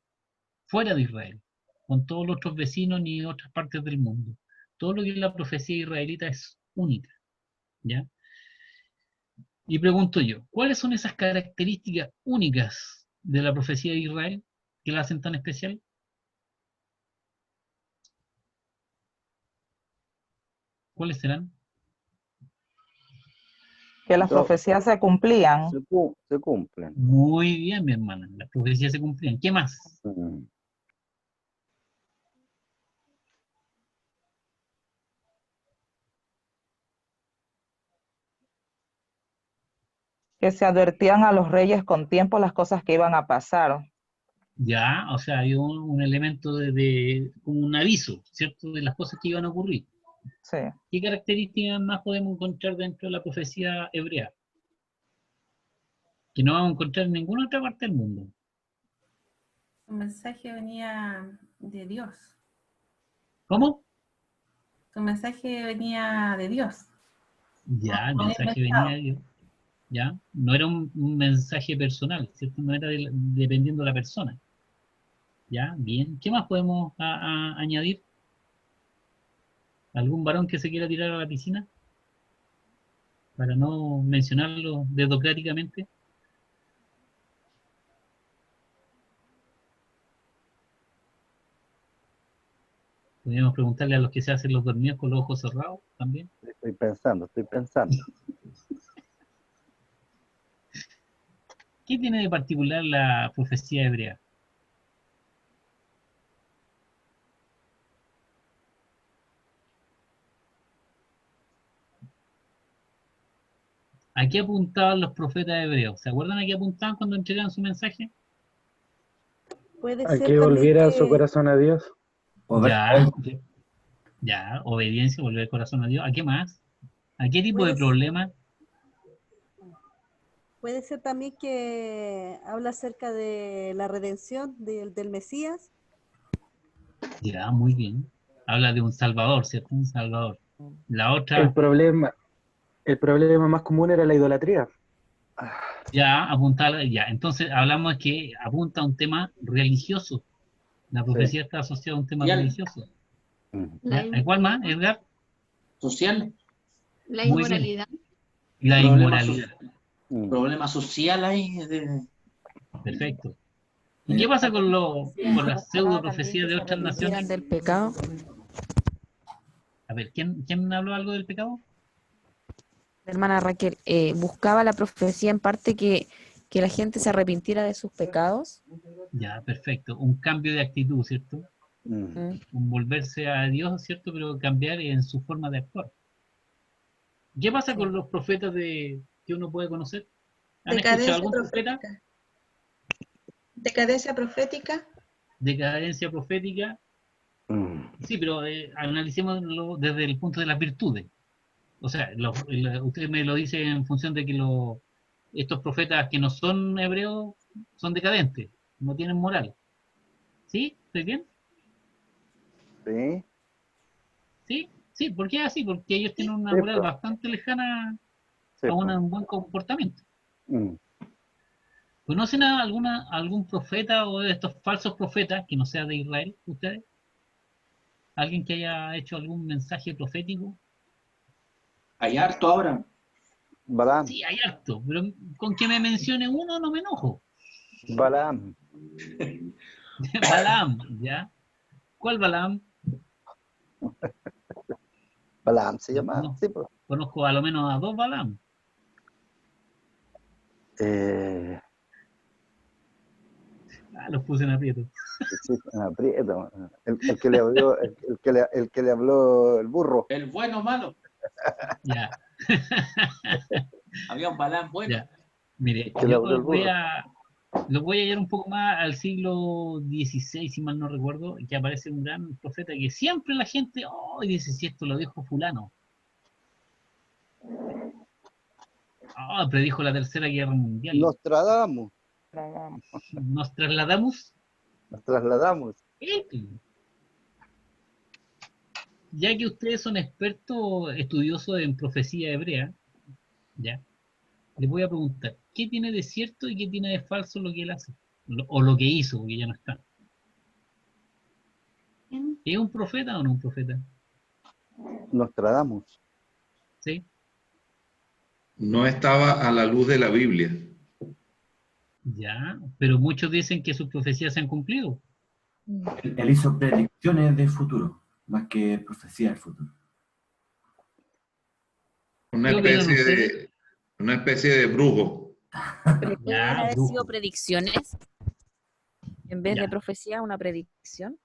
fuera de Israel, con todos los otros vecinos ni otras partes del mundo. Todo lo que es la profecía israelita es única, ¿ya? Y pregunto yo, ¿cuáles son esas características únicas de la profecía de Israel que la hacen tan especial? ¿Cuáles serán? Que las profecías se cumplían. Se cumplen. Muy bien, mi hermana, las profecías se cumplían. ¿Qué más? Que se advertían a los reyes con tiempo las cosas que iban a pasar. Ya, o sea, hay un elemento como un aviso, ¿cierto? De las cosas que iban a ocurrir. Sí. ¿Qué características más podemos encontrar dentro de la profecía hebrea? Que no vamos a encontrar en ninguna otra parte del mundo. Su mensaje venía de Dios. ¿Cómo? Su mensaje venía de Dios. Ya, el No mensaje inventado. venía de Dios. Ya, no era un mensaje personal, ¿cierto? No era dependiendo de la persona. Ya, bien. ¿Qué más podemos añadir? ¿Algún varón que se quiera tirar a la piscina? Para no mencionarlo dedocráticamente. Podríamos preguntarle a los que se hacen los dormidos con los ojos cerrados también. Estoy pensando. ¿Qué tiene de particular la profecía hebrea? ¿A qué apuntaban los profetas hebreos? ¿Se acuerdan a qué apuntaban cuando entregaban su mensaje? Puede A ser que también volviera su que corazón a Dios. Ya, obediencia, volver el corazón a Dios. ¿A qué más? ¿A qué tipo de puede, problema? puede ser también que habla acerca de la redención del Mesías. Ya, muy bien. Habla de un salvador, ¿cierto? Un salvador. La El otra, problema más común era la idolatría. ya, apuntaba, ya. Entonces hablamos que apunta a un tema religioso. La profecía está asociada a un tema Social. religioso. La ¿Ya? ¿Cuál más, Edgar? Social. La Muy bien. inmoralidad. La Problema, inmoralidad. problema social ahí. Perfecto. ¿Y qué pasa con las pseudo profecías de Se otras arrepintieran naciones? del pecado. A ver, ¿quién habló algo del pecado? La hermana Raquel buscaba la profecía en parte que la gente se arrepintiera de sus pecados. Ya, perfecto. Un cambio de actitud, ¿cierto? Mm. Un volverse a Dios, ¿cierto? Pero cambiar en su forma de actuar. ¿Qué pasa con los profetas que uno puede conocer? ¿Han escuchado Decadencia algún profeta? profética. Decadencia profética. Decadencia profética. Sí, pero analicémoslo desde el punto de las virtudes. O sea, usted me lo dice en función de que estos profetas que no son hebreos son decadentes, no tienen moral. ¿Sí? ¿Estoy bien? Sí. ¿Sí? Sí, ¿por qué así? Porque ellos tienen una Sí, moral pues. bastante lejana Sí, a pues. un buen comportamiento. Mm. ¿Conocen a algún profeta o de estos falsos profetas que no sea de Israel, ustedes? ¿Alguien que haya hecho algún mensaje profético? Hay harto ahora. Balaam. Sí, hay harto, pero con que me mencione uno no me enojo. Balaam. Balaam, ¿ya? ¿Cuál Balaam? Balaam se llama. No, Sí, pues. conozco a lo menos a dos Balaam. Los puse en aprieto. Sí, en aprieto. El que le habló, el que le habló el burro. El bueno malo. Ya. Había un Balán bueno. Ya. Mire, Que le yo habló el burro. los voy a llevar un poco más al siglo XVI, si mal no recuerdo, que aparece un gran profeta que siempre la gente, oh, dice, si esto lo dijo fulano. Oh, predijo la Tercera Guerra Mundial. Nostradamus. Nos trasladamos. Nos trasladamos. Ya que ustedes son expertos estudiosos en profecía hebrea, ya, les voy a preguntar, ¿qué tiene de cierto y qué tiene de falso lo que él hace? O lo que hizo, porque ya no está. ¿Es un profeta o no un profeta? Nostradamus. ¿Sí? No estaba a la luz de la Biblia. Ya, pero muchos dicen que sus profecías se han cumplido. Él hizo predicciones del futuro, más que profecía del futuro. Una ¿Qué opinan especie de brujo. Pero pueden Ya, haber brujo. sido predicciones en vez Ya. de profecía, una predicción.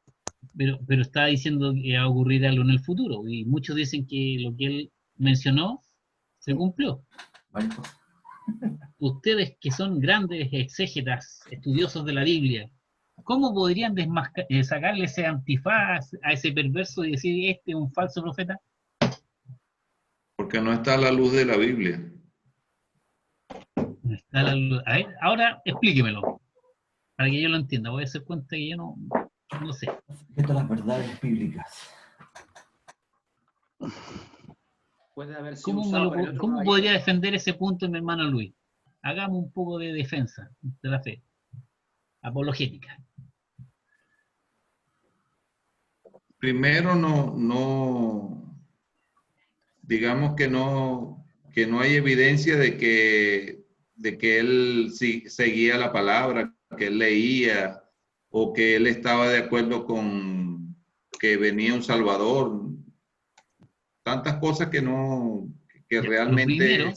Pero está diciendo que va a ocurrir algo en el futuro. Y muchos dicen que lo que él mencionó se cumplió. Varias cosas. ustedes que son grandes exégetas, estudiosos de la Biblia, ¿cómo podrían sacarle ese antifaz a ese perverso y decir, este es un falso profeta? Porque no está a la luz de la Biblia. No está a ver, ahora explíquemelo, para que yo lo entienda. Voy a hacer cuenta que yo no sé. Sujeto a las verdades bíblicas. Puede haber sido usado por el otro ¿Cómo caballero. podría defender ese punto mi hermano Luis? Hagamos un poco de defensa de la fe, apologética. Primero, digamos que no hay evidencia de que él seguía la palabra, que él leía, o que él estaba de acuerdo con que venía un Salvador. Tantas cosas que realmente...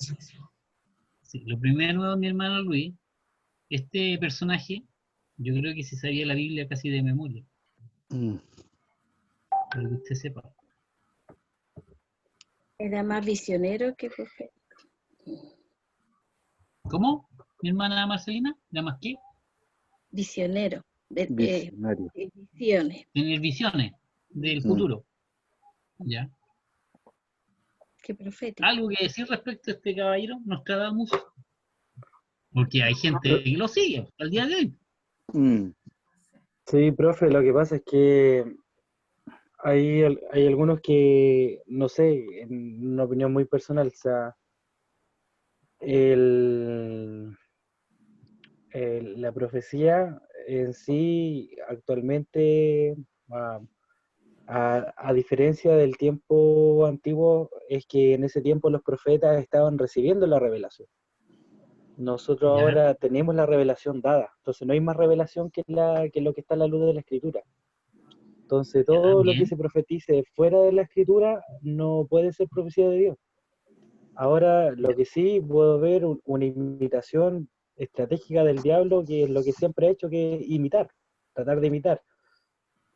Lo primero, mi hermano Luis, este personaje, yo creo que se sabía la Biblia casi de memoria. Para que usted sepa. Era más visionero que profeta. ¿Cómo, mi hermana Marcelina? ¿La más qué? Visionero. Visionario. Visiones. Tener visiones del futuro. Ya. Qué profético. ¿Algo que decir respecto a este caballero, Nostradamus? Porque hay gente que lo sigue al día de hoy. Sí, profe, lo que pasa es que hay algunos que, no sé, en una opinión muy personal, o sea, la profecía en sí actualmente, a diferencia del tiempo antiguo, es que en ese tiempo los profetas estaban recibiendo la revelación. Nosotros ahora tenemos la revelación dada, entonces no hay más revelación que lo que está a la luz de la Escritura. Entonces todo lo que se profetice fuera de la Escritura no puede ser profecía de Dios. Ahora lo que sí puedo ver una imitación estratégica del diablo, que es lo que siempre ha hecho, que es imitar, tratar de imitar.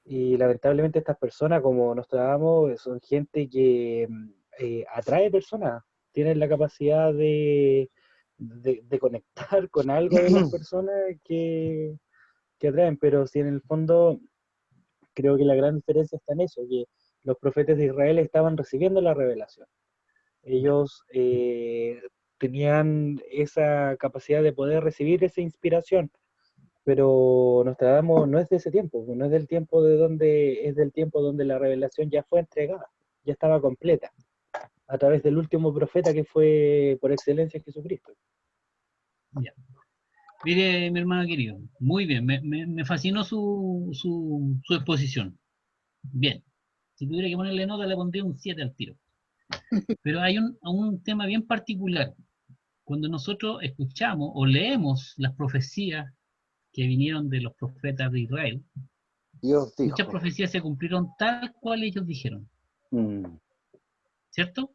Y lamentablemente estas personas, como Nostradamus, son gente que atrae personas, tienen la capacidad de conectar con algo de las personas que atraen, pero si en el fondo creo que la gran diferencia está en eso, que los profetas de Israel estaban recibiendo la revelación. Ellos tenían esa capacidad de poder recibir esa inspiración, pero Nostradamus no es de ese tiempo, no es del tiempo es del tiempo donde la revelación ya fue entregada, ya estaba completa, a través del último profeta que fue por excelencia Jesucristo. Ya. Mire, mi hermano querido, muy bien, me fascinó su exposición. Bien, si tuviera que ponerle nota le pondría un 7 al tiro. Pero hay un tema bien particular. Cuando nosotros escuchamos o leemos las profecías que vinieron de los profetas de Israel, Dios dijo. muchas profecías se cumplieron tal cual ellos dijeron. ¿Cierto?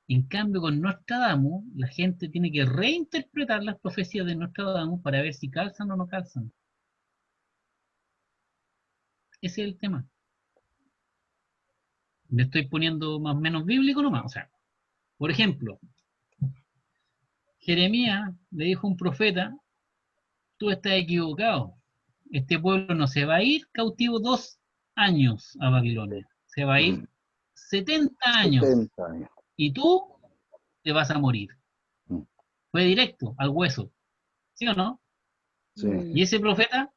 En cambio, con Nostradamus, la gente tiene que reinterpretar las profecías de Nostradamus para ver si calzan o no calzan. Ese es el tema. Me estoy poniendo más o menos bíblico nomás. O sea, por ejemplo, Jeremías le dijo a un profeta, tú estás equivocado. Este pueblo no se va a ir cautivo 2 años a Babilonia. Se va a ir 70 años. 70 años. Y tú te vas a morir. Fue directo, al hueso. ¿Sí o no? Sí. Y ese profeta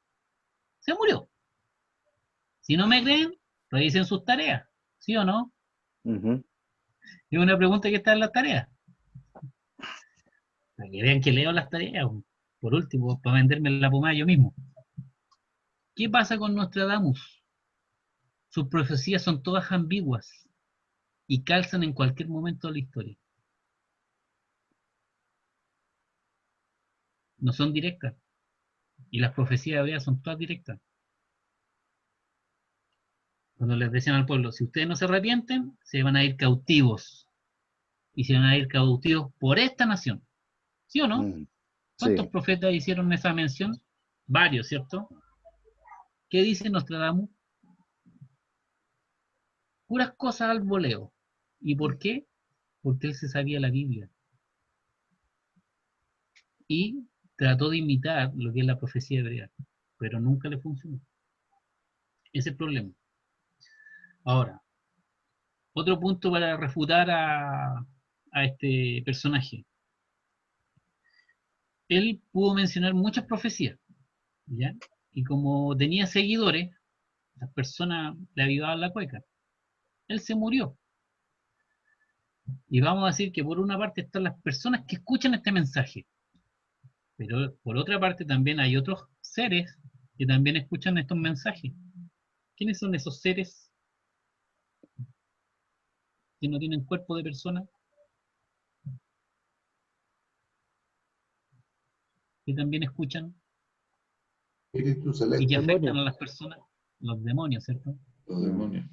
se murió. Si no me creen, revisen sus tareas. ¿Sí o no? Es una pregunta que está en las tareas. Para que vean que leo las tareas. Por último, para venderme la pomada yo mismo. ¿Qué pasa con Nostradamus? Sus profecías son todas ambiguas y calzan en cualquier momento de la historia. No son directas. Y las profecías hebreas son todas directas. Cuando les decían al pueblo, si ustedes no se arrepienten, se van a ir cautivos. Y se van a ir cautivos por esta nación. ¿Sí o no? ¿Cuántos profetas hicieron esa mención? Varios, ¿cierto? ¿Qué dice Nostradamus? Puras cosas al voleo. ¿Y por qué? Porque él se sabía la Biblia. y trató de imitar lo que es la profecía hebrea, pero nunca le funcionó. Ese es el problema. Ahora, otro punto para refutar a este personaje. Él pudo mencionar muchas profecías, ¿ya? Y como tenía seguidores, las personas le avivaban la cueca. Él se murió. Y vamos a decir que por una parte están las personas que escuchan este mensaje, pero por otra parte también hay otros seres que también escuchan estos mensajes. ¿Quiénes son esos seres que no tienen cuerpo de persona? Que también escuchan Espíritu y celeste. que afectan Demonios. a las personas, los demonios, ¿cierto? Los demonios.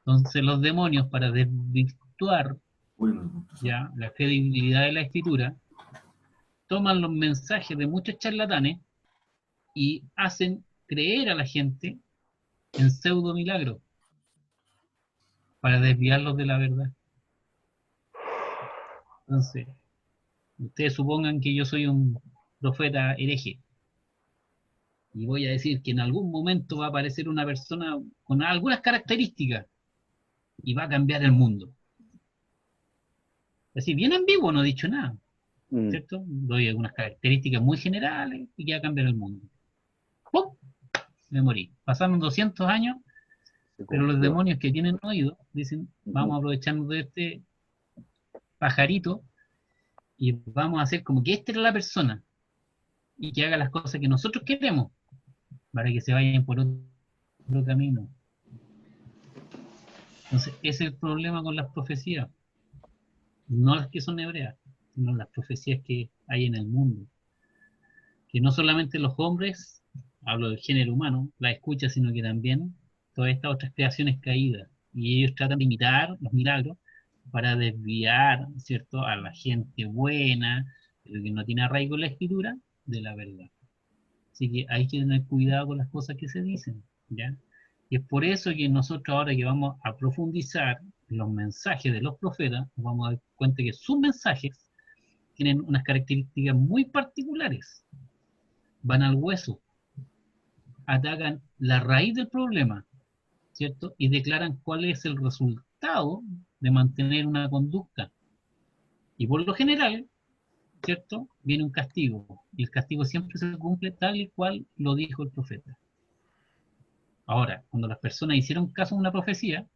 Entonces los demonios, para desvirtuar Uy, me gustó eso. ya la credibilidad de la escritura, toman los mensajes de muchos charlatanes y hacen creer a la gente en pseudo milagros para desviarlos de la verdad. Entonces, ustedes supongan que yo soy un profeta hereje y voy a decir que en algún momento va a aparecer una persona con algunas características y va a cambiar el mundo. Así, bien en vivo, no he dicho nada, ¿cierto? Doy algunas características muy generales y que va a cambiar el mundo. ¡Pum! Me morí. Pasaron 200 años, pero los demonios que tienen oído dicen, vamos a aprovecharnos de este pajarito y vamos a hacer como que esta era la persona y que haga las cosas que nosotros queremos para que se vayan por otro camino. Entonces, ese es el problema con las profecías. No las que son hebreas, sino las profecías que hay en el mundo. Que no solamente los hombres, hablo del género humano, las escuchan, sino que también todas estas otras creaciones caídas. Y ellos tratan de imitar los milagros para desviar, ¿cierto?, a la gente buena, pero que no tiene arraigo en la escritura, de la verdad. Así que hay que tener cuidado con las cosas que se dicen, ¿ya? Y es por eso que nosotros ahora que vamos a profundizar en los mensajes de los profetas, nos vamos a dar cuenta que sus mensajes tienen unas características muy particulares. Van al hueso, atacan la raíz del problema, ¿cierto? Y declaran cuál es el resultado de mantener una conducta. Y por lo general, ¿cierto?, viene un castigo. Y el castigo siempre se cumple tal y cual lo dijo el profeta. Ahora, cuando las personas hicieron caso a una profecía,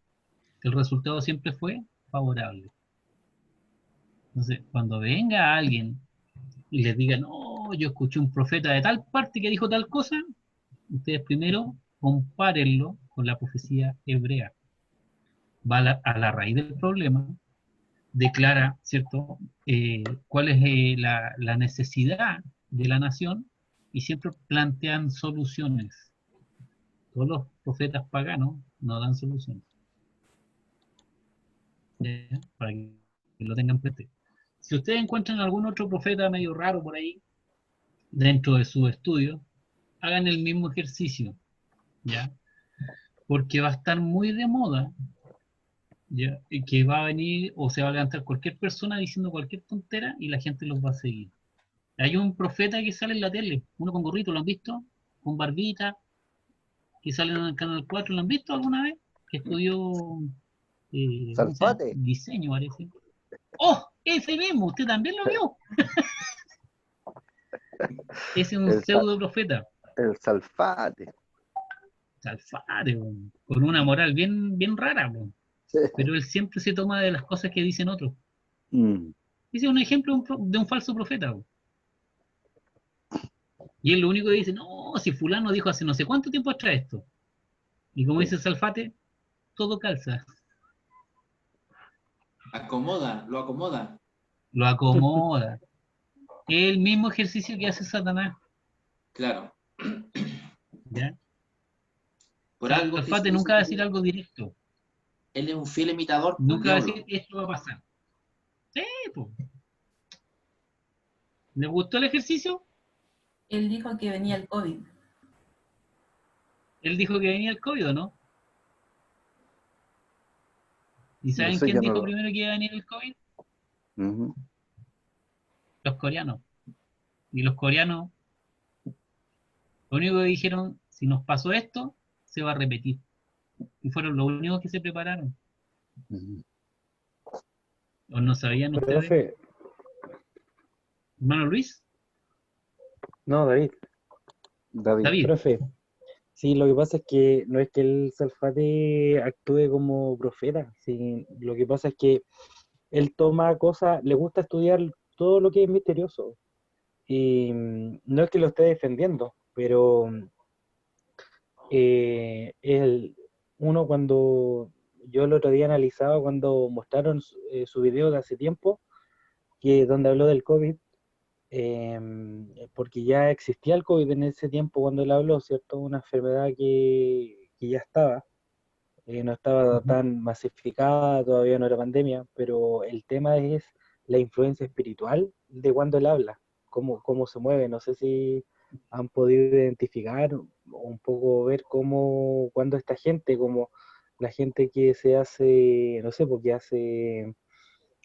el resultado siempre fue favorable. Entonces, cuando venga alguien y les digan, oh, yo escuché un profeta de tal parte que dijo tal cosa, ustedes primero compárenlo con la profecía hebrea. Va a la raíz del problema, declara, ¿cierto?, cuál es la necesidad de la nación y siempre plantean soluciones. Todos los profetas paganos no dan soluciones. ¿Ya? Para que lo tengan presente. Si ustedes encuentran algún otro profeta medio raro por ahí, dentro de su estudio, hagan el mismo ejercicio, ¿ya? Porque va a estar muy de moda, ¿ya? Y que va a venir o se va a levantar cualquier persona diciendo cualquier tontera y la gente los va a seguir. Hay un profeta que sale en la tele, uno con gorrito, ¿lo han visto? Con barbita, que sale en el Canal 4, ¿lo han visto alguna vez? Que estudió Salfate. diseño, parece. ¡Oh! Ese mismo, usted también lo vio. Ese es un pseudo profeta. El Salfate. Salfate, con una moral bien, bien rara, Sí. pero él siempre se toma de las cosas que dicen otros. Ese es un ejemplo de un falso profeta. Y él lo único que dice, no, si fulano dijo hace no sé cuánto tiempo atrás esto. Y como dice Salfate, todo calza. Acomoda, lo acomoda. Lo acomoda. El mismo ejercicio que hace Satanás. Claro. ¿Ya? Por algo Salfate nunca va a decir algo directo. Él es un fiel imitador. Nunca va a decir, esto va a pasar. Sí, pues. ¿Les gustó el ejercicio? Él dijo que venía el COVID. Él dijo que venía el COVID, ¿no? ¿Y saben No sé, quién yo dijo no lo- primero que iba a venir el COVID? Los coreanos. Y los coreanos, lo único que dijeron, si nos pasó esto, se va a repetir. Y fueron los únicos que se prepararon. ¿O no sabían ustedes? Profe, Hermano Luis, no, David. David. Profe, sí, lo que pasa es que no es que el Salfate actúe como profeta, sí, lo que pasa es que él toma cosas, le gusta estudiar todo lo que es misterioso. Y no es que lo esté defendiendo, pero uno cuando yo el otro día analizaba cuando mostraron su video de hace tiempo, donde habló del COVID, porque ya existía el COVID en ese tiempo cuando él habló, ¿cierto? Una enfermedad que ya estaba, no estaba tan masificada, todavía no era pandemia, pero el tema es la influencia espiritual de cuando él habla, cómo se mueve. No sé si han podido identificar o un poco ver cuando esta gente, como la gente que se hace, no sé, porque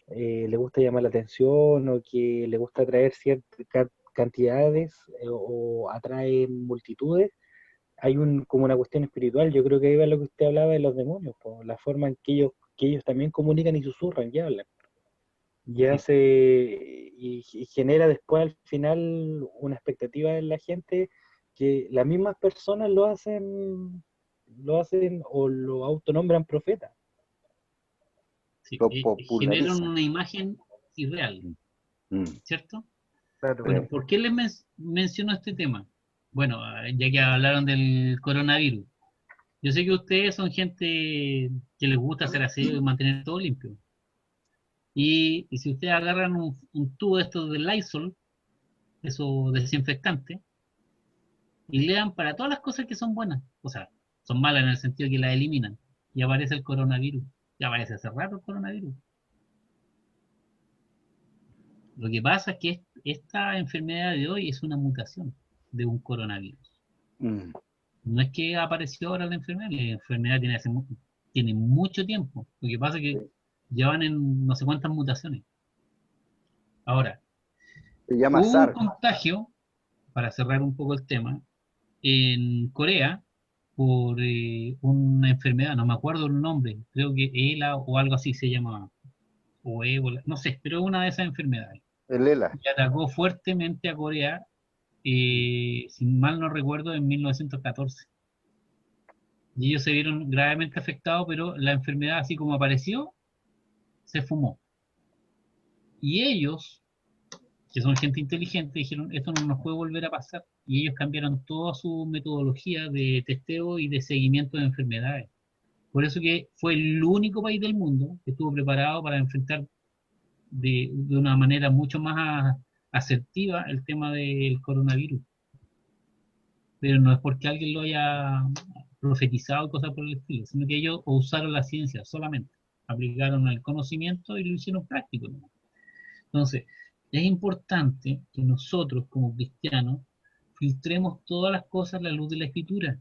le gusta llamar la atención o que le gusta atraer ciertas cantidades o atraen multitudes, hay como una cuestión espiritual. Yo creo que ahí va lo que usted hablaba de los demonios, po, la forma en que ellos también comunican y susurran y hablan. Y genera después al final una expectativa en la gente que las mismas personas lo hacen o lo autonombran profeta. Sí, Lo generan popularizan. una imagen irreal, ¿cierto? Claro. Bueno, ¿por qué les menciono este tema? Bueno, ya que hablaron del coronavirus. Yo sé que ustedes son gente que les gusta hacer aseo y mantener todo limpio. Y si ustedes agarran un tubo de estos de Lysol, esos desinfectantes, y le dan para todas las cosas que son buenas, o sea, son malas en el sentido que las eliminan, y aparece el coronavirus. Ya aparece hace rato el coronavirus. Lo que pasa es que esta enfermedad de hoy es una mutación de un coronavirus. No es que apareció ahora la enfermedad tiene mucho tiempo. Lo que pasa es que llevan en no sé cuántas mutaciones. Ahora, Se llama hubo un SARS. contagio, para cerrar un poco el tema, en Corea por una enfermedad, no me acuerdo el nombre, creo que ELA o algo así se llamaba, o ébola, no sé, pero una de esas enfermedades. El ELA. Que atacó fuertemente a Corea, si mal no recuerdo, en 1914. Y ellos se vieron gravemente afectados, pero la enfermedad, así como apareció, se fumó. Y ellos, que son gente inteligente, dijeron, esto no nos puede volver a pasar. Y ellos cambiaron toda su metodología de testeo y de seguimiento de enfermedades. Por eso que fue el único país del mundo que estuvo preparado para enfrentar de una manera mucho más asertiva el tema del coronavirus. Pero no es porque alguien lo haya profetizado o cosas por el estilo, sino que ellos usaron la ciencia solamente, aplicaron el conocimiento y lo hicieron práctico, ¿no? Entonces, es importante que nosotros como cristianos filtremos todas las cosas a la luz de la Escritura,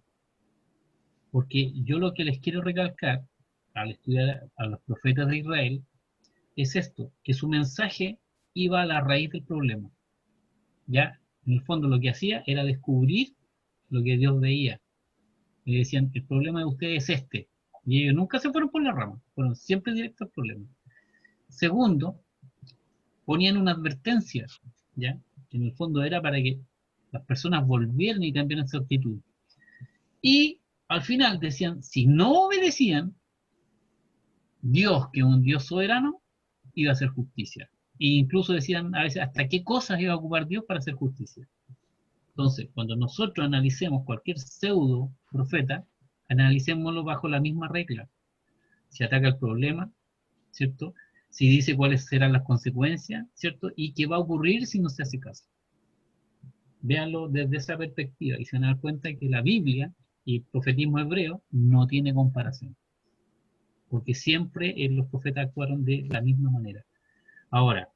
porque yo lo que les quiero recalcar al estudiar a los profetas de Israel es esto, que su mensaje iba a la raíz del problema. Ya, en el fondo lo que hacía era descubrir lo que Dios veía. Y decían, el problema de ustedes es este. Y ellos nunca se fueron por la rama, fueron siempre directos al problema. Segundo, ponían una advertencia, ¿ya? Que en el fondo era para que las personas volvieran y cambiaran su actitud. Y al final decían, si no obedecían, Dios, que es un Dios soberano, iba a hacer justicia. E incluso decían a veces hasta qué cosas iba a ocupar Dios para hacer justicia. Entonces, cuando nosotros analicemos cualquier pseudo profeta, analicémoslo bajo la misma regla. Si ataca el problema, ¿cierto? Si dice cuáles serán las consecuencias, ¿cierto? Y qué va a ocurrir si no se hace caso. Véanlo desde esa perspectiva y se van a dar cuenta que la Biblia y el profetismo hebreo no tiene comparación. Porque siempre los profetas actuaron de la misma manera. Ahora,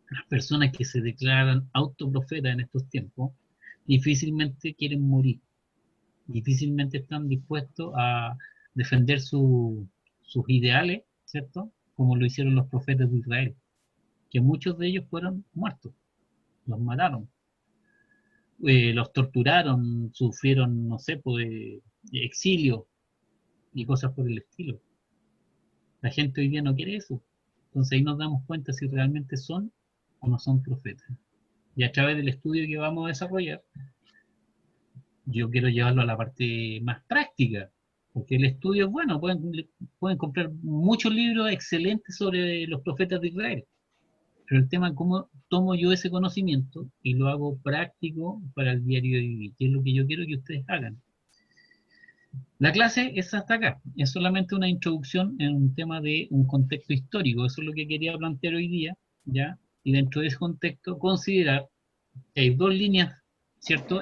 las personas que se declaran autoprofetas en estos tiempos difícilmente quieren morir, difícilmente están dispuestos a defender sus ideales, ¿cierto? Como lo hicieron los profetas de Israel, que muchos de ellos fueron muertos, los mataron, los torturaron, sufrieron, no sé, pues, exilio y cosas por el estilo. La gente hoy día no quiere eso. Entonces ahí nos damos cuenta si realmente son o no son profetas. Y a través del estudio que vamos a desarrollar, yo quiero llevarlo a la parte más práctica, porque el estudio es bueno, pueden comprar muchos libros excelentes sobre los profetas de Israel, pero el tema es cómo tomo yo ese conocimiento y lo hago práctico para el diario de vivir, que es lo que yo quiero que ustedes hagan. La clase es hasta acá, es solamente una introducción en un tema de un contexto histórico, eso es lo que quería plantear hoy día, ¿ya? Y dentro de ese contexto considerar que hay dos líneas, ¿cierto?